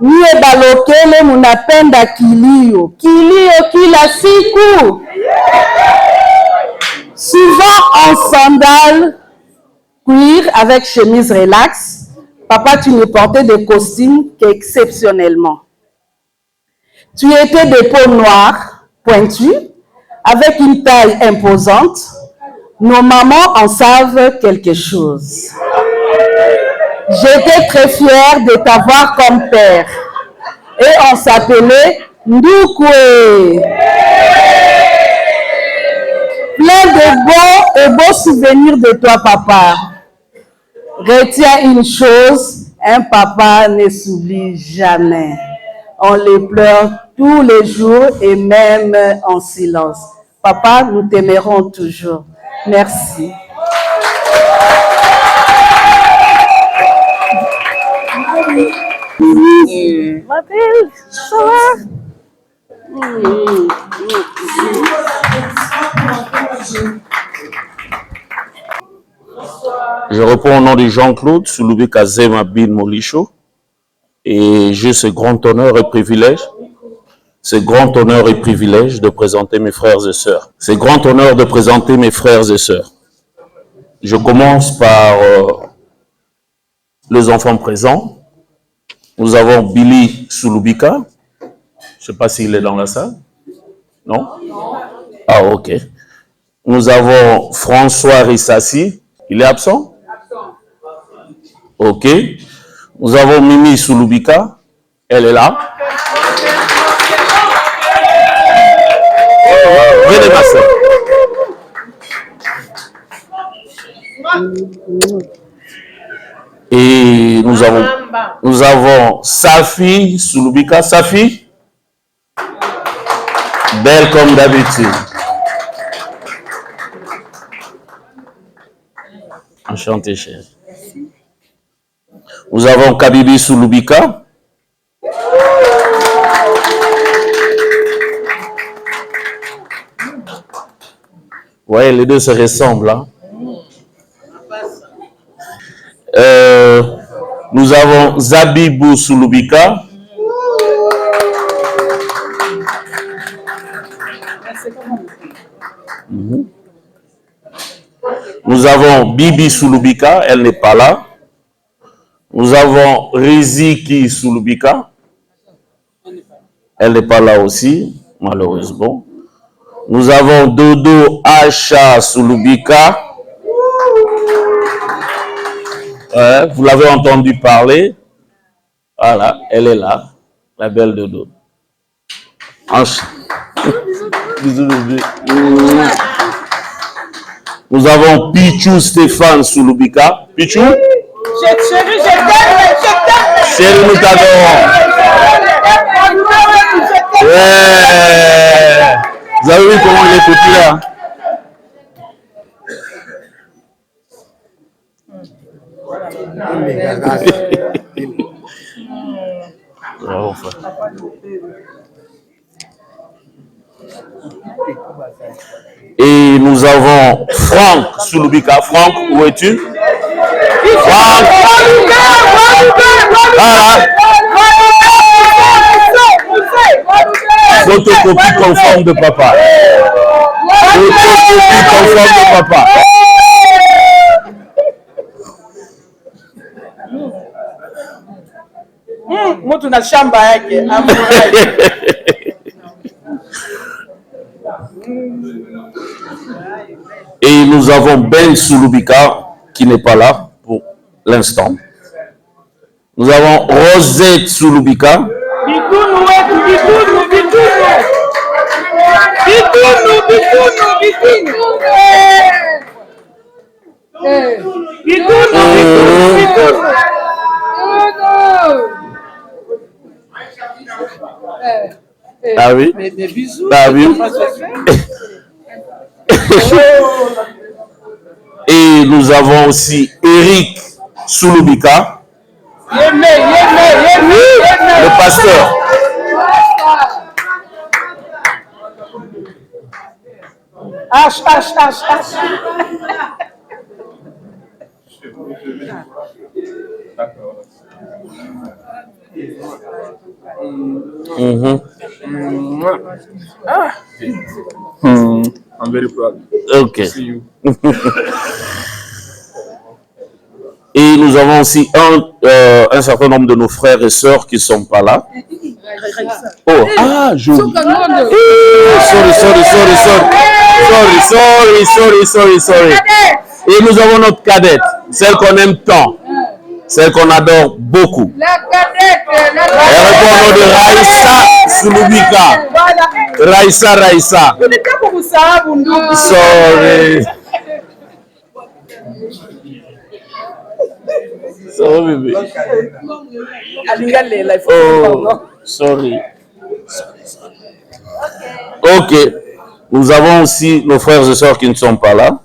Niye balokele munapenda kilio, kilio kila siku. Souvent en sandales, cuir avec chemise relax, papa, tu ne portais des costumes qu'exceptionnellement. Tu étais de peau noire, pointue, avec une taille imposante. Nos mamans en savent quelque chose. J'étais très fière de t'avoir comme père. Et on s'appelait Ndoukoué. Plein de beaux souvenirs de toi, papa. Retiens une chose, un papa ne s'oublie jamais. On les pleure tous les jours et même en silence. Papa, nous t'aimerons toujours. Merci. Ma belle, ça va? Je réponds au nom de Jean-Claude Sulubika Zema Bin Molisho et j'ai ce grand honneur et privilège, de présenter mes frères et sœurs. Ce grand honneur de présenter mes frères et sœurs. Je commence par les enfants présents. Nous avons Billy Sulubika. Je ne sais pas s'il est dans la salle. Non? Ah, ok. Nous avons François Rissassi. Il est absent? Ok. Nous avons Mimi Sulubika. Elle est là. Venez, ma soeur. Et nous avons Safi Sulubika. Safi, belle comme d'habitude. Enchanté, cher. Nous avons Kabibi Sulubika. Vous voyez, les deux se ressemblent. Hein? Nous avons Zabibou Sulubika. Nous avons Bibi Sulubika, elle n'est pas là. Nous avons Riziki Sulubika. Elle n'est pas là aussi, malheureusement. Nous avons Dodo Acha Sulubika. Vous l'avez entendu parler. Voilà, elle est là, la belle Dodo. Bisous, bébé. Nous avons Pichou Stéphane Sulubika. Pichou? Chérie, je t'aime. Chérie, nous t'adorons. Ouais. Vous avez vu comment il est populaire? Et nous avons Franck Soulubika. Franck, où es-tu? Franck. Voilà. Photocopie conforme de papa. Photocopie conforme de papa. Mtu na shamba yake. Et nous avons Ben Soulubika qui n'est pas là pour l'instant. Nous avons Rosette Soulubika. Ah oui? Ah oui? Et nous avons aussi Eric Soulubika, le pasteur. H. I'm very proud. Ok. Et nous avons aussi un certain nombre de nos frères et sœurs qui ne sont pas là. Oh, ah, je... Sorry. Et nous avons notre cadette, celle qu'on aime tant, celle qu'on adore beaucoup. La cadette. Elle répond au nom de Raïssa Soulubika. Raïssa. Sorry. Sorry, baby. Oh, sorry. Ok. Nous avons aussi nos frères et sœurs qui ne sont pas là.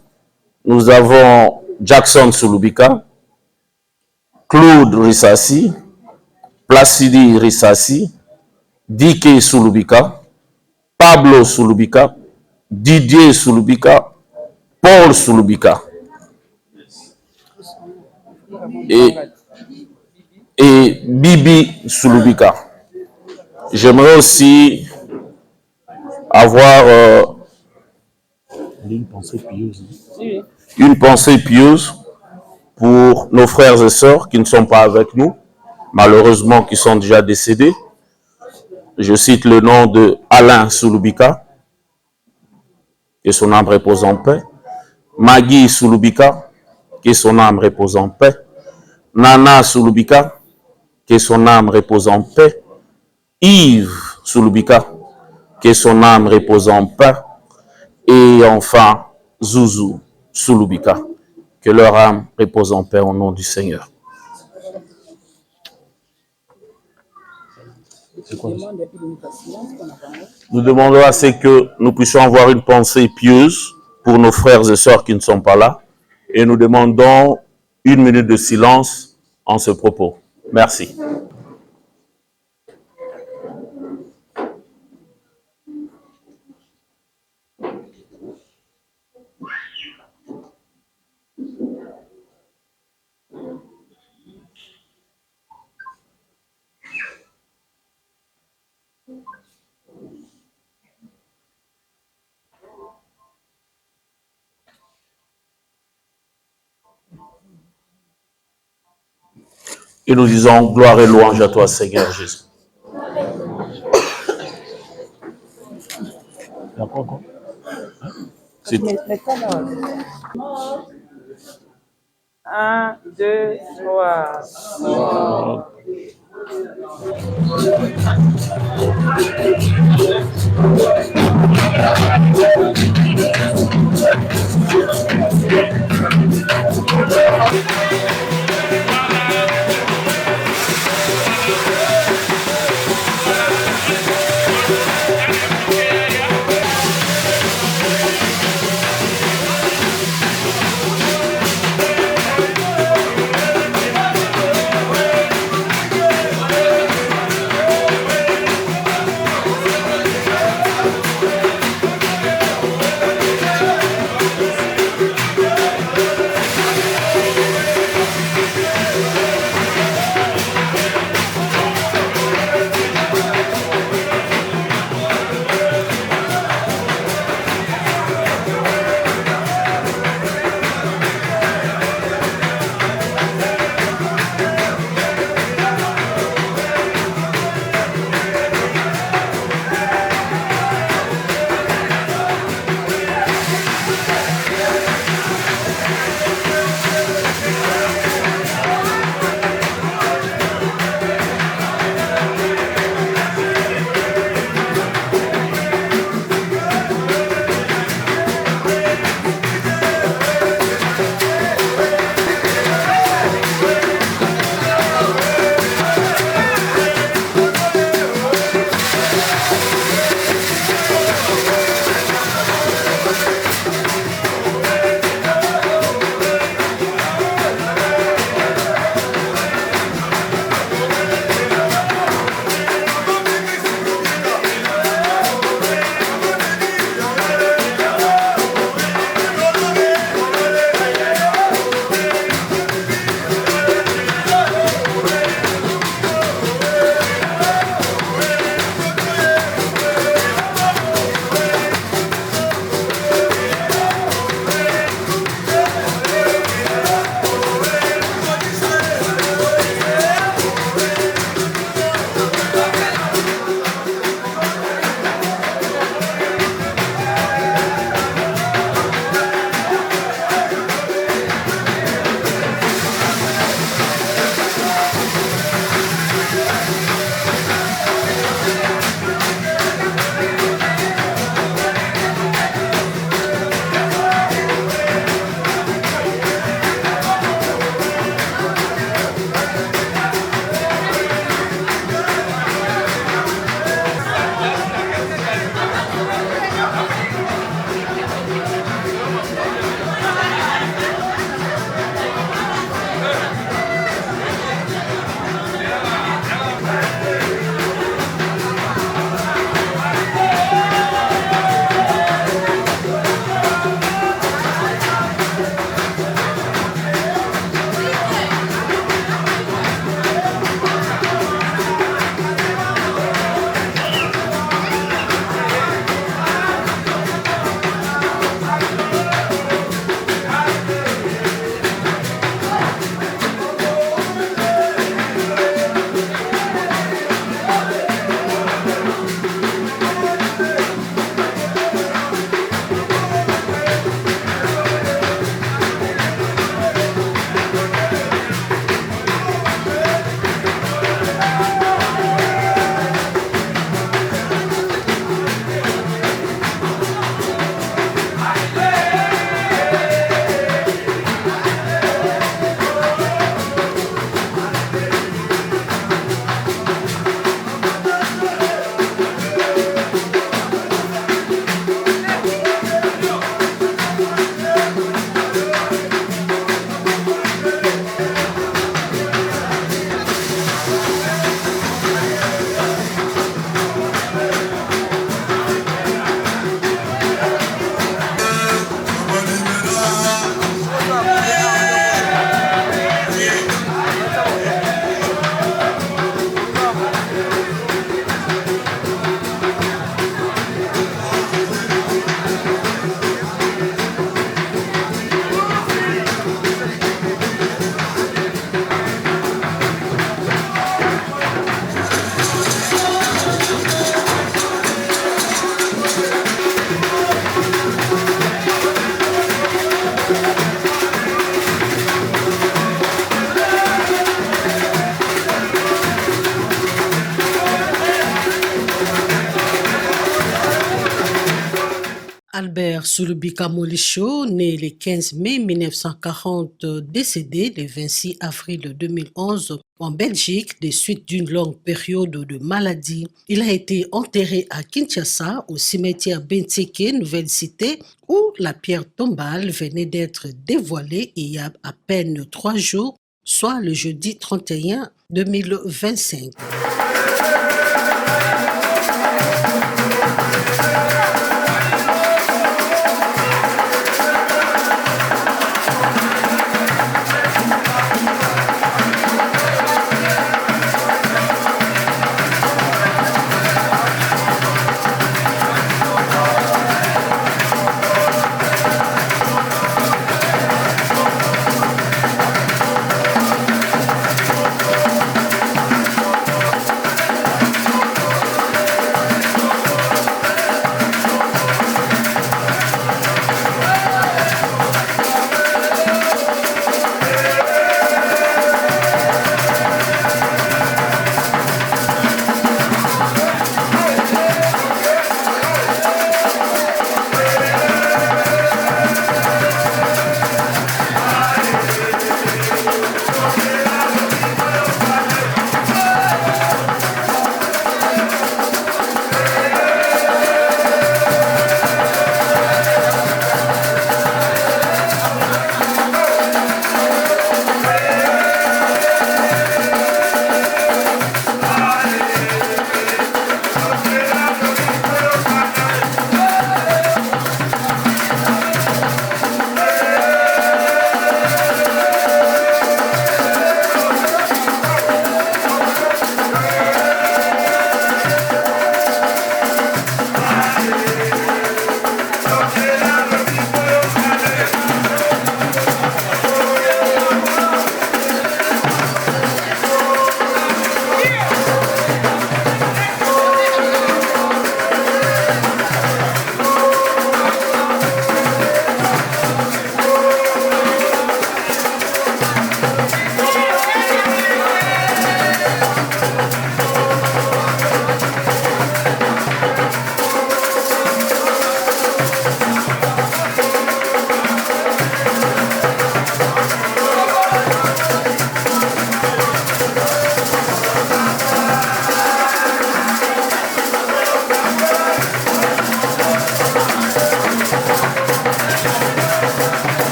Nous avons Jackson Soulubika, Claude Rissassi, Placidi Rissassi, Dike Soulubika, Pablo Soulubika, Didier Soulubika, Paul Soulubika. Et Bibi Soulubika. J'aimerais aussi avoir une pensée pieuse pour nos frères et sœurs qui ne sont pas avec nous, malheureusement qui sont déjà décédés. Je cite le nom de Alain Soulubika, que son âme repose en paix. Maggie Soulubika, que son âme repose en paix. Nana Soulubika, que son âme repose en paix. Yves Soulubika, que son âme repose en paix. Et enfin, Zouzou Soulubika, que leur âme repose en paix au nom du Seigneur. Nous demandons à ce que nous puissions avoir une pensée pieuse pour nos frères et sœurs qui ne sont pas là. Et nous demandons 1 minute de silence en ce propos. Merci. Et nous disons gloire et louange à toi, Seigneur Jésus. C'est tout. 1, 2, 3. Albert Sulubika Molisho, né le 15 mai 1940, décédé le 26 avril 2011 en Belgique des suites d'une longue période de maladie. Il a été enterré à Kinshasa au cimetière Benteke, Nouvelle Cité, où la pierre tombale venait d'être dévoilée il y a à peine 3 jours, soit le jeudi 31 2025.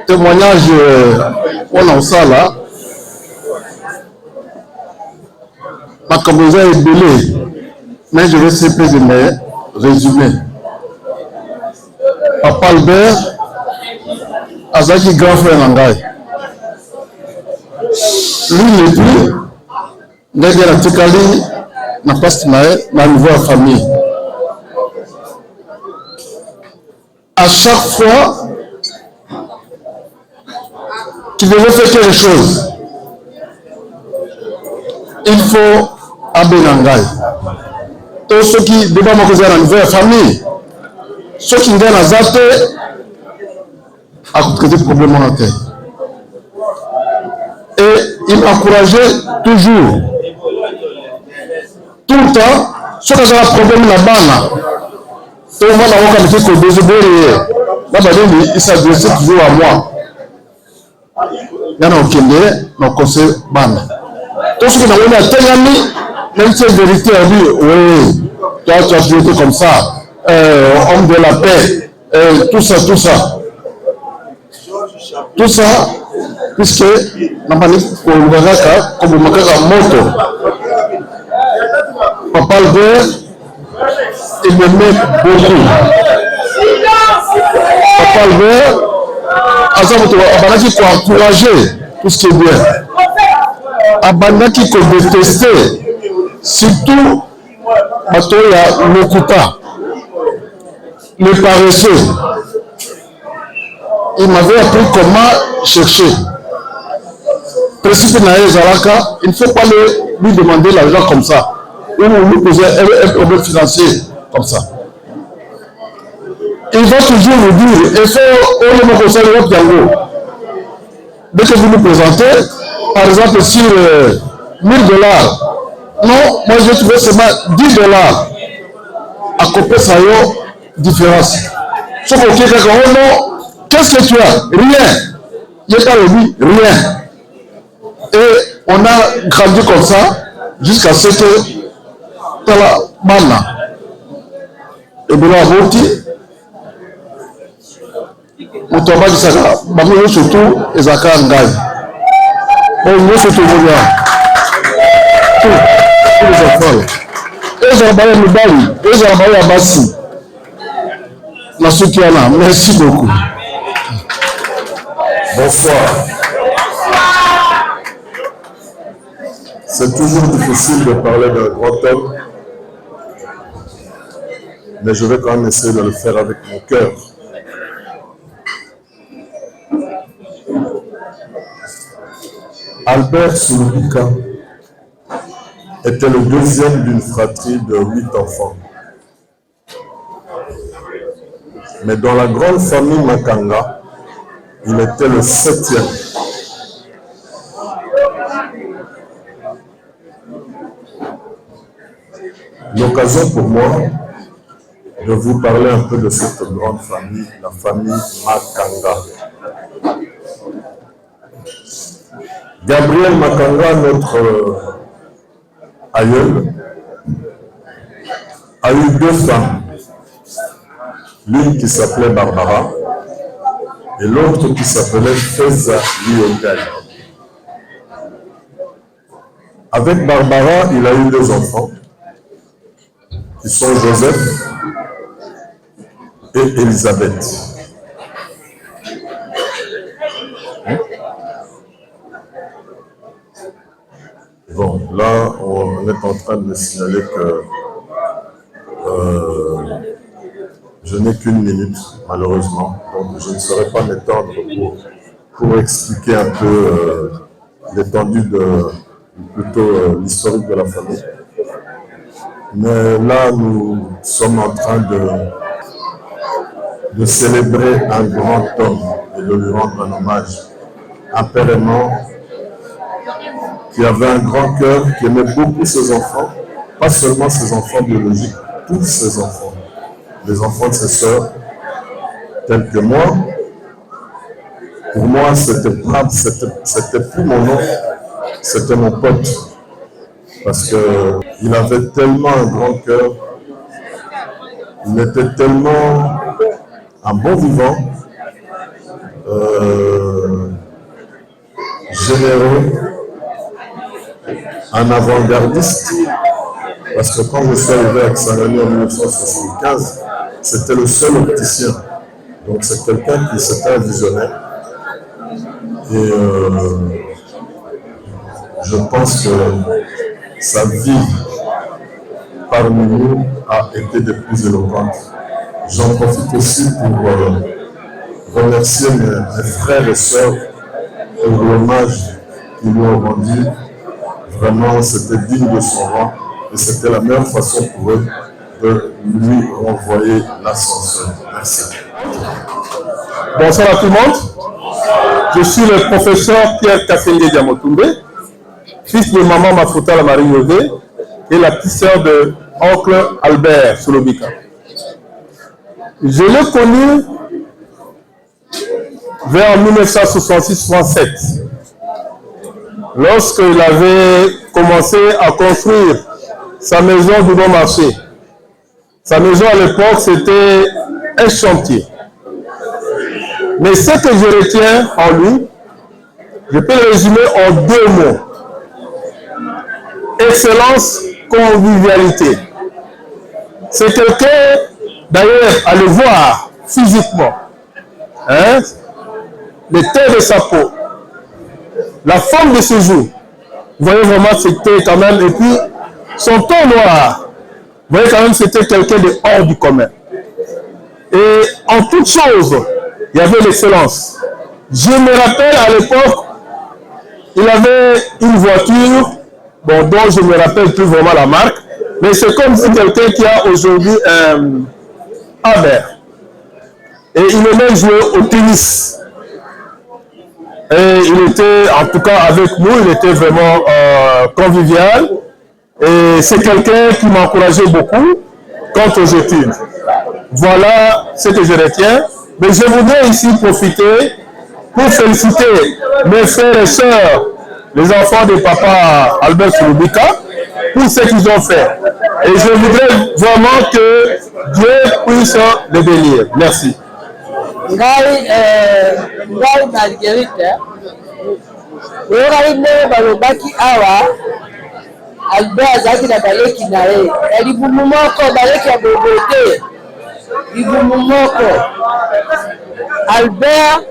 témoignage on a ça là. Ma communauté est belée, mais je vais essayer de me résumer. Papa Albert, Azaki grand frère Nangai. Lui n'est plus, Ndege la Tikali n'a pas ma nouvelle famille. À chaque fois qu'il devait faire quelque chose, il faut Abenangai. Tous ceux qui devant me causer la nouvelle famille, ceux qui viennent à Zate, à traiter des problèmes en terre. Et il m'encourageait toujours, tout le temps, ceux qui ont un problème là-bas, tout le monde a un peu de désordre. Il s'adressait toujours à moi. Il y a un Kende, un conseil ban. Tout ce qui n'a pas été même si c'est vérité, on dit, oui, toi tu as toujours été comme ça, homme de la paix, tout ça. Tout ça, puisque pour le Bagaka, comme le Makaka Moto, Papa Albert, il m'aimait beaucoup. Papa Albert, Azamoto, Abanaki pour encourager tout ce qui est bien. Abandaki ko détester, surtout Batoya Lokuta, le paresseux. Il m'avait appris comment chercher. Principe Naé Zalaka, il ne faut pas lui demander l'argent comme ça, ou lui poser un problème financier comme ça. Il va toujours vous dire, il faut dès que vous nous présentez, par exemple sur $1000, non, moi j'ai trouvé seulement $10 à couper ça différence. Sauf que quelqu'un dit non, qu'est-ce que tu as? Rien. Il n'y a pas le but, rien. Et on a grandi comme ça jusqu'à ce que Tala Mana et Bela Boti, Moutomba Gisaka, Bamou surtout et Zaka Ngai. On surtout tous les enfants. Et Zabaye Mubali, et Zabaye Abassi. Merci beaucoup. Bonsoir. C'est toujours difficile de parler d'un grand homme, mais je vais quand même essayer de le faire avec mon cœur. Albert Sulubika était le deuxième d'une fratrie de 8 enfants. Mais dans la grande famille Makanga, il était le 7e. L'occasion pour moi de vous parler un peu de cette grande famille, la famille Makanga. Gabriel Makanga, notre aïeul, a eu 2 femmes. L'une qui s'appelait Barbara et l'autre qui s'appelait Feza Lionel. Avec Barbara, il a eu 2 enfants qui sont Joseph et Elisabeth. Bon, là, on est en train de me signaler que je n'ai qu'une minute, malheureusement, donc je ne saurais pas m'étendre pour expliquer un peu l'étendue de plutôt l'historique de la famille. Mais là, nous sommes en train de célébrer un grand homme et de lui rendre un hommage. Un père aimant qui avait un grand cœur, qui aimait beaucoup ses enfants, pas seulement ses enfants biologiques, tous ses enfants. Les enfants de ses sœurs, tels que moi. Pour moi, c'était plus mon nom, c'était mon pote. Parce qu'il avait tellement un grand cœur, il était tellement un bon vivant, généreux, un avant-gardiste. Parce que quand je suis arrivé à Kisangani en 1975, c'était le seul opticien. Donc c'est quelqu'un qui c'était un visionnaire. Et je pense que sa vie parmi nous a été des plus éloquentes. J'en profite aussi pour remercier mes frères et sœurs pour l'hommage qu'ils lui ont rendu. Vraiment, c'était digne de son rang et c'était la meilleure façon pour eux de lui renvoyer l'ascenseur. Merci. Bonsoir à tout le monde. Je suis le professeur Pierre Kassenge Diamotumbe, fils de maman Mafuta la Marie Yové et la petite sœur de oncle Albert Sulubika. Je l'ai connu vers 1966-67, lorsqu'il avait commencé à construire sa maison du bon marché. Sa maison à l'époque, c'était un chantier. Mais ce que je retiens en lui, je peux le résumer en 2 mots. Excellence, convivialité. C'est quelqu'un, d'ailleurs, à le voir physiquement, hein, le teint de sa peau, la forme de ses joues. Vous voyez vraiment, c'était quand même, et puis son ton noir, vous voyez quand même, c'était quelqu'un de hors du commun. Et en toute chose, il y avait l'excellence. Je me rappelle à l'époque, il avait une voiture, bon, dont je ne me rappelle plus vraiment la marque, mais c'est comme si quelqu'un qui a aujourd'hui un Hammer. Et il aimait jouer au tennis. Et il était, en tout cas avec nous, il était vraiment convivial. Et c'est quelqu'un qui m'encourageait beaucoup quant aux études. Voilà ce que je retiens. Mais je voudrais ici profiter pour féliciter mes frères et sœurs, les enfants de papa Albert Sulubika, pour ce qu'ils ont fait. Et je voudrais vraiment que Dieu puisse les bénir. Merci. Ngai Marguerite oyokai nde balobaki awa Albert azalaki na baleki na ye ya libumu moko baleki ya bobote libumu moko Albert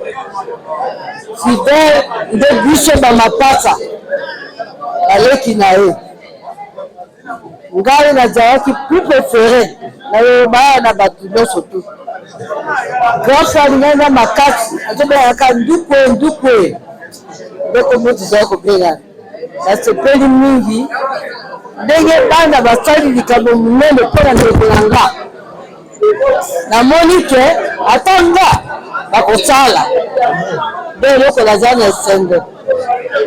fidèle nde biso bamapasa baleki na ye ngai nazalaki plus préféré nayebaa na bato nyonso tu grâce ngai na makasi azobengaka ndukwe ndeko moto ezali kobengana nasepeli mingi ndenge bana basali likambo monene mpona ndeko na nga namoni ke ata nga bakosala nde eloko naza na esengo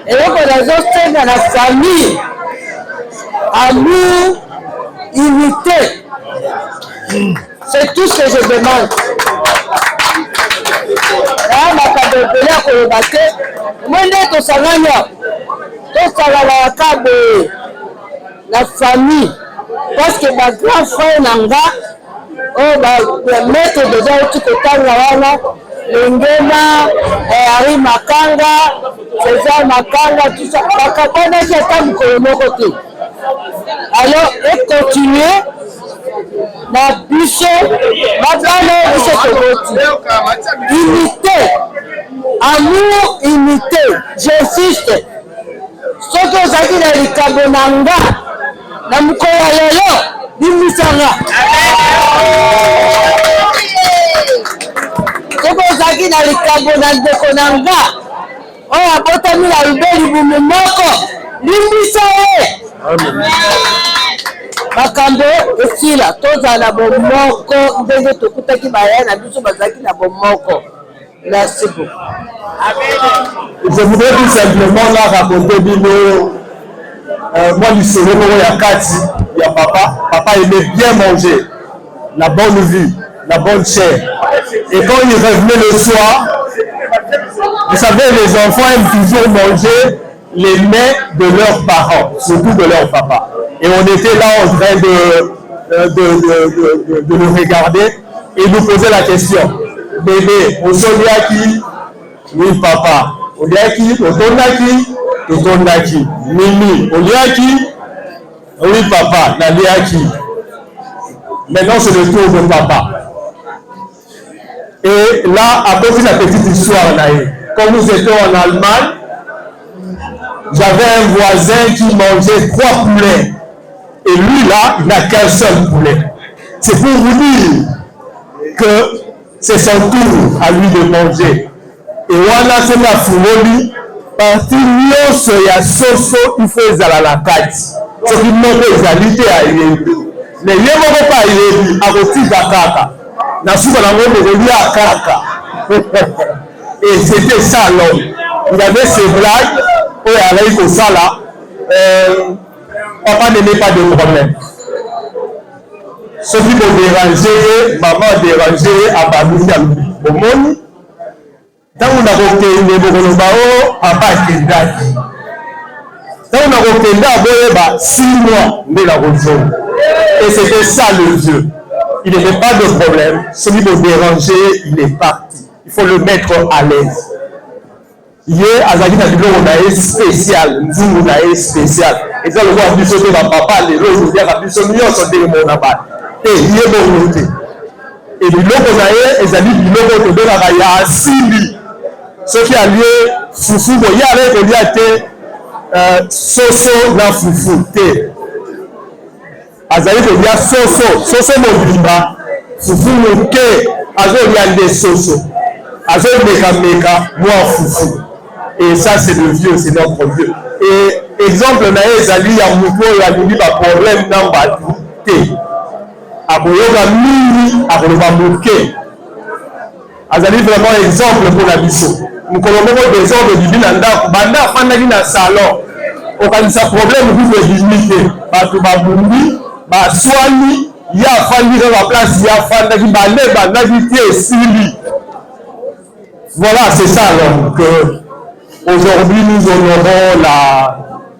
eloko nazosenga na famille amour unité. C'est tout ce que je demande. Là, ma cabelle à Kolobate, moi, je suis la famille. Parce que ma grand frère Nanga, maître déjà au Kotanga, Lengena, Harry Makanga, César Makanga, tout ça. La cabane qui est à Moukolomoko. Alors, et continuer. La biche, ma unité, amour, unité, j'insiste. Ce que vous avez dans les cabonanga, dans le koyalelo, bimisanga. Ce que vous avez dans les cabonanga, on a botami la ubeli bumumoko, bimisanga. Makambo esila tozala bomoko ndenge tokutaki baya na biso bazaki na bomoko. Merci beaucoup. Je voudrais tout simplement là raconter bino moi du cérémo ya kati ya papa aimait bien manger, la bonne vue, la bonne chair. Et quand il revenait le soir, vous savez, les enfants aiment toujours manger les mets de leurs parents, surtout de leur papa. Et on était là en train de le regarder et nous poser la question. Bébé, on s'en qui? Oui, papa. On dit à qui? On tourne à qui? Mimi, on dit à qui? Oui, papa. On dit à qui? Maintenant, c'est le tour de papa. Et là, après la petite histoire, là, quand nous étions en Allemagne, j'avais un voisin qui mangeait 3 poulets. Et lui, là, il n'a qu'un seul poulet. C'est pour vous dire que c'est son tour à lui de manger. Et voilà, c'est la fourmi. Parti nyonso ya soso, il faut ezala la kati. Ce qui manque ezalité à yebi. Les yemoko pa yebi, à kotika kaka. Na souba na ngombe de lui à kaka. Et c'était ça l'homme. Il avait ses blagues. Oh, il y a ça là. Papa n'aimait pas de problème. Ce qui me dérangeait, maman dérangeait à Babounia. Au monde, quand on a retenu le papa Kendaki. Quand on a retenu 6 mois de la religion. Et c'était ça le Dieu. Il n'avait pas de problème. Ce qui me dérangeait, il est parti. Il faut le mettre à l'aise. Hier, azali na biloko na ye spécial, nzungu na ye spécial. Et ça le voit biso te ba papa les lois dia ka biso nyonso ndenge mona ba. Et ye bongo te. Et biloko na ye ezali biloko to bela ya asili. Ce qui a lieu fufu boye avec kolia te soso na fufu te azali kolia soso mobimba fufu moke azolia nde soso azomeka mwa fufu. Et ça c'est le vieux, c'est notre vieux. Et exemple na ezali ya mutu oyo alili ba problème na batu te akoyoka mingi akoloba moke azali vraiment exemple pour la biso. Mukolo moko désordre bibi na ndako banda afandaki na salon okanisa problème kuzo limité bato babumbi baswani ya afandi na place ya afandaki bande bandaki te esili. Voilà, c'est ça alors que aujourd'hui nous honorons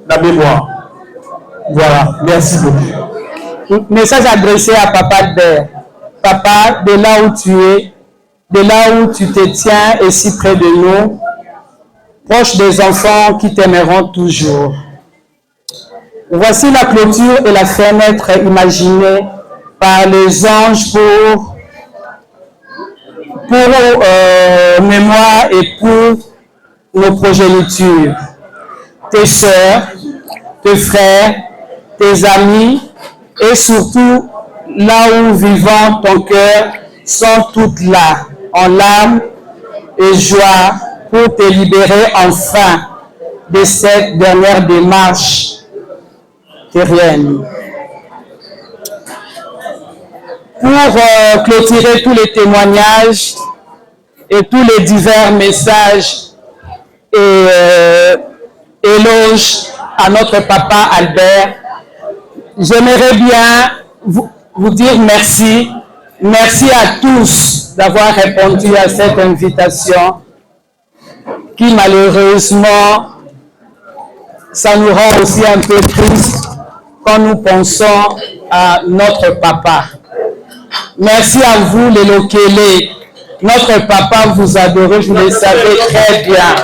la mémoire. Voilà, merci beaucoup. Message adressé à Papa Albert. Papa, de là où tu es, de là où tu te tiens et si près de nous, proche des enfants qui t'aimeront toujours. Voici la clôture et la fenêtre imaginée par les anges pour mémoire et pour nos progénitures. Tes sœurs, tes frères, tes amis et surtout là où vivant ton cœur sont toutes là, en larmes et joie pour te libérer enfin de cette dernière démarche terrienne. Pour clôturer tous les témoignages et tous les divers messages et éloges à notre papa Albert, j'aimerais bien vous dire merci. Merci à tous d'avoir répondu à cette invitation qui malheureusement, ça nous rend aussi un peu triste quand nous pensons à notre papa. Merci à vous les Lokele. Notre papa vous adore, vous le savez très bien.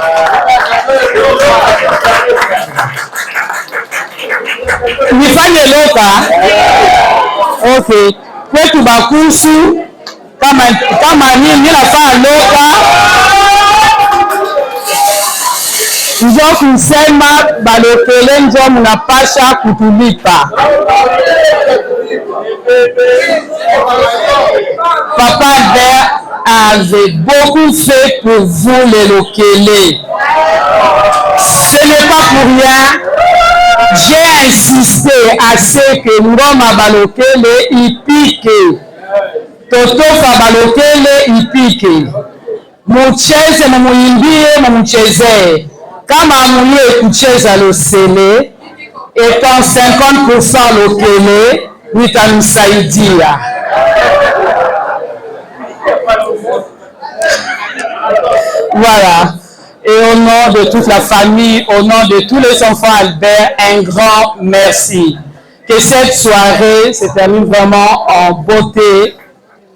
Nifanye loka. Ok. Kwetu bakusu kama nini nafaa loka. Njo kusema balokele njo mnapasha kutulipa. Papa Albert avait beaucoup fait pour vous les Lokele. Ce n'est pas pour rien. J'ai insisté à ce que Ngoma Balokele y pique. Totofa Balokele y pique. Mucheze mumuimbie mumucheze. Kama amuye kucheza losele, étant 50% Lokele, nitamsaidia. Voilà. Et au nom de toute la famille, au nom de tous les enfants Albert, un grand merci. Que cette soirée se termine vraiment en beauté,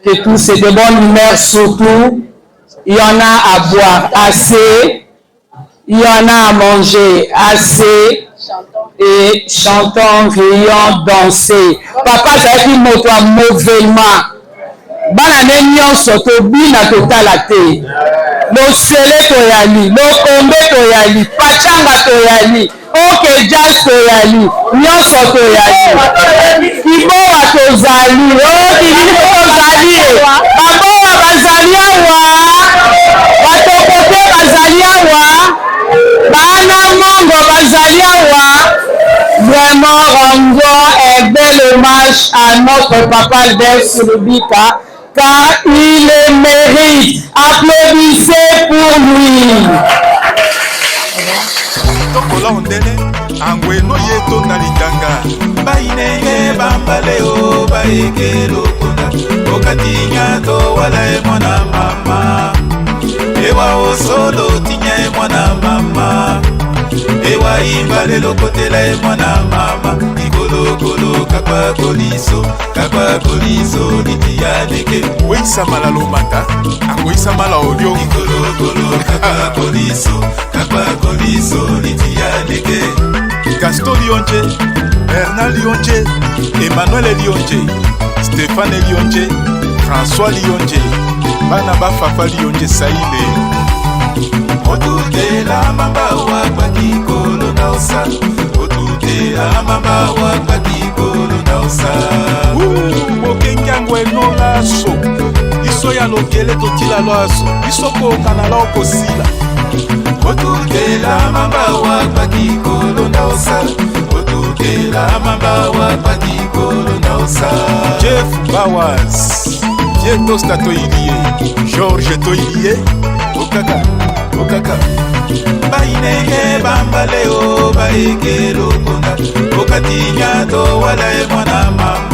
que tous ces de bonne humeur surtout, il y en a à boire assez, il y en a à manger assez, et chantons, rions, danser. Papa, ça dit moto mauvainement. Bana nyonso tobina totala te. Losele toyali, lokombe toyali, pachanga toyali, oke jazz toyali, nyonso toyali. Kibowa tozali, kibili tozali, babowa bazali awa, batokote bazali awa, bana mongo bazali awa. Vraiment rendons un bel hommage à notre papa Albert Sulubika, car il le mérite. Applaudissez pour lui. Tokola ondele angweno yeto na litanga bainenge bambaleo baike lokonda okatinya to wala e mwana mama ewa osolo tinya e mwana mama ewa imbale lokotela e mwana mama ikolokolo kakwa koliso litiyaneke weisa mala lomata angoisa mala olio ikolokolo kakwa koliso litiyaneke Gaston Lionche, Bernard Lionche, Emmanuel Lionche, Stéphane Lionche, François Lionche, Banaba Fafa Lionche Saïle. Otutela mamba wakwaki kolo na osa. Otutela mamba wakwaki kolo na osa. Bokengango enola so. Iso ya lokele totila loaso. Iso ko kanala okosila. Otutela mamba wakwaki kolo na osa. Otutela mamba wakwaki kolo na osa. Jeff Bowers. Pietos Tatoilie, Georges Toilie, Okaka, Okaka. Bainege bambaleo, baike lokonda, Okatinya to wala mwana mama.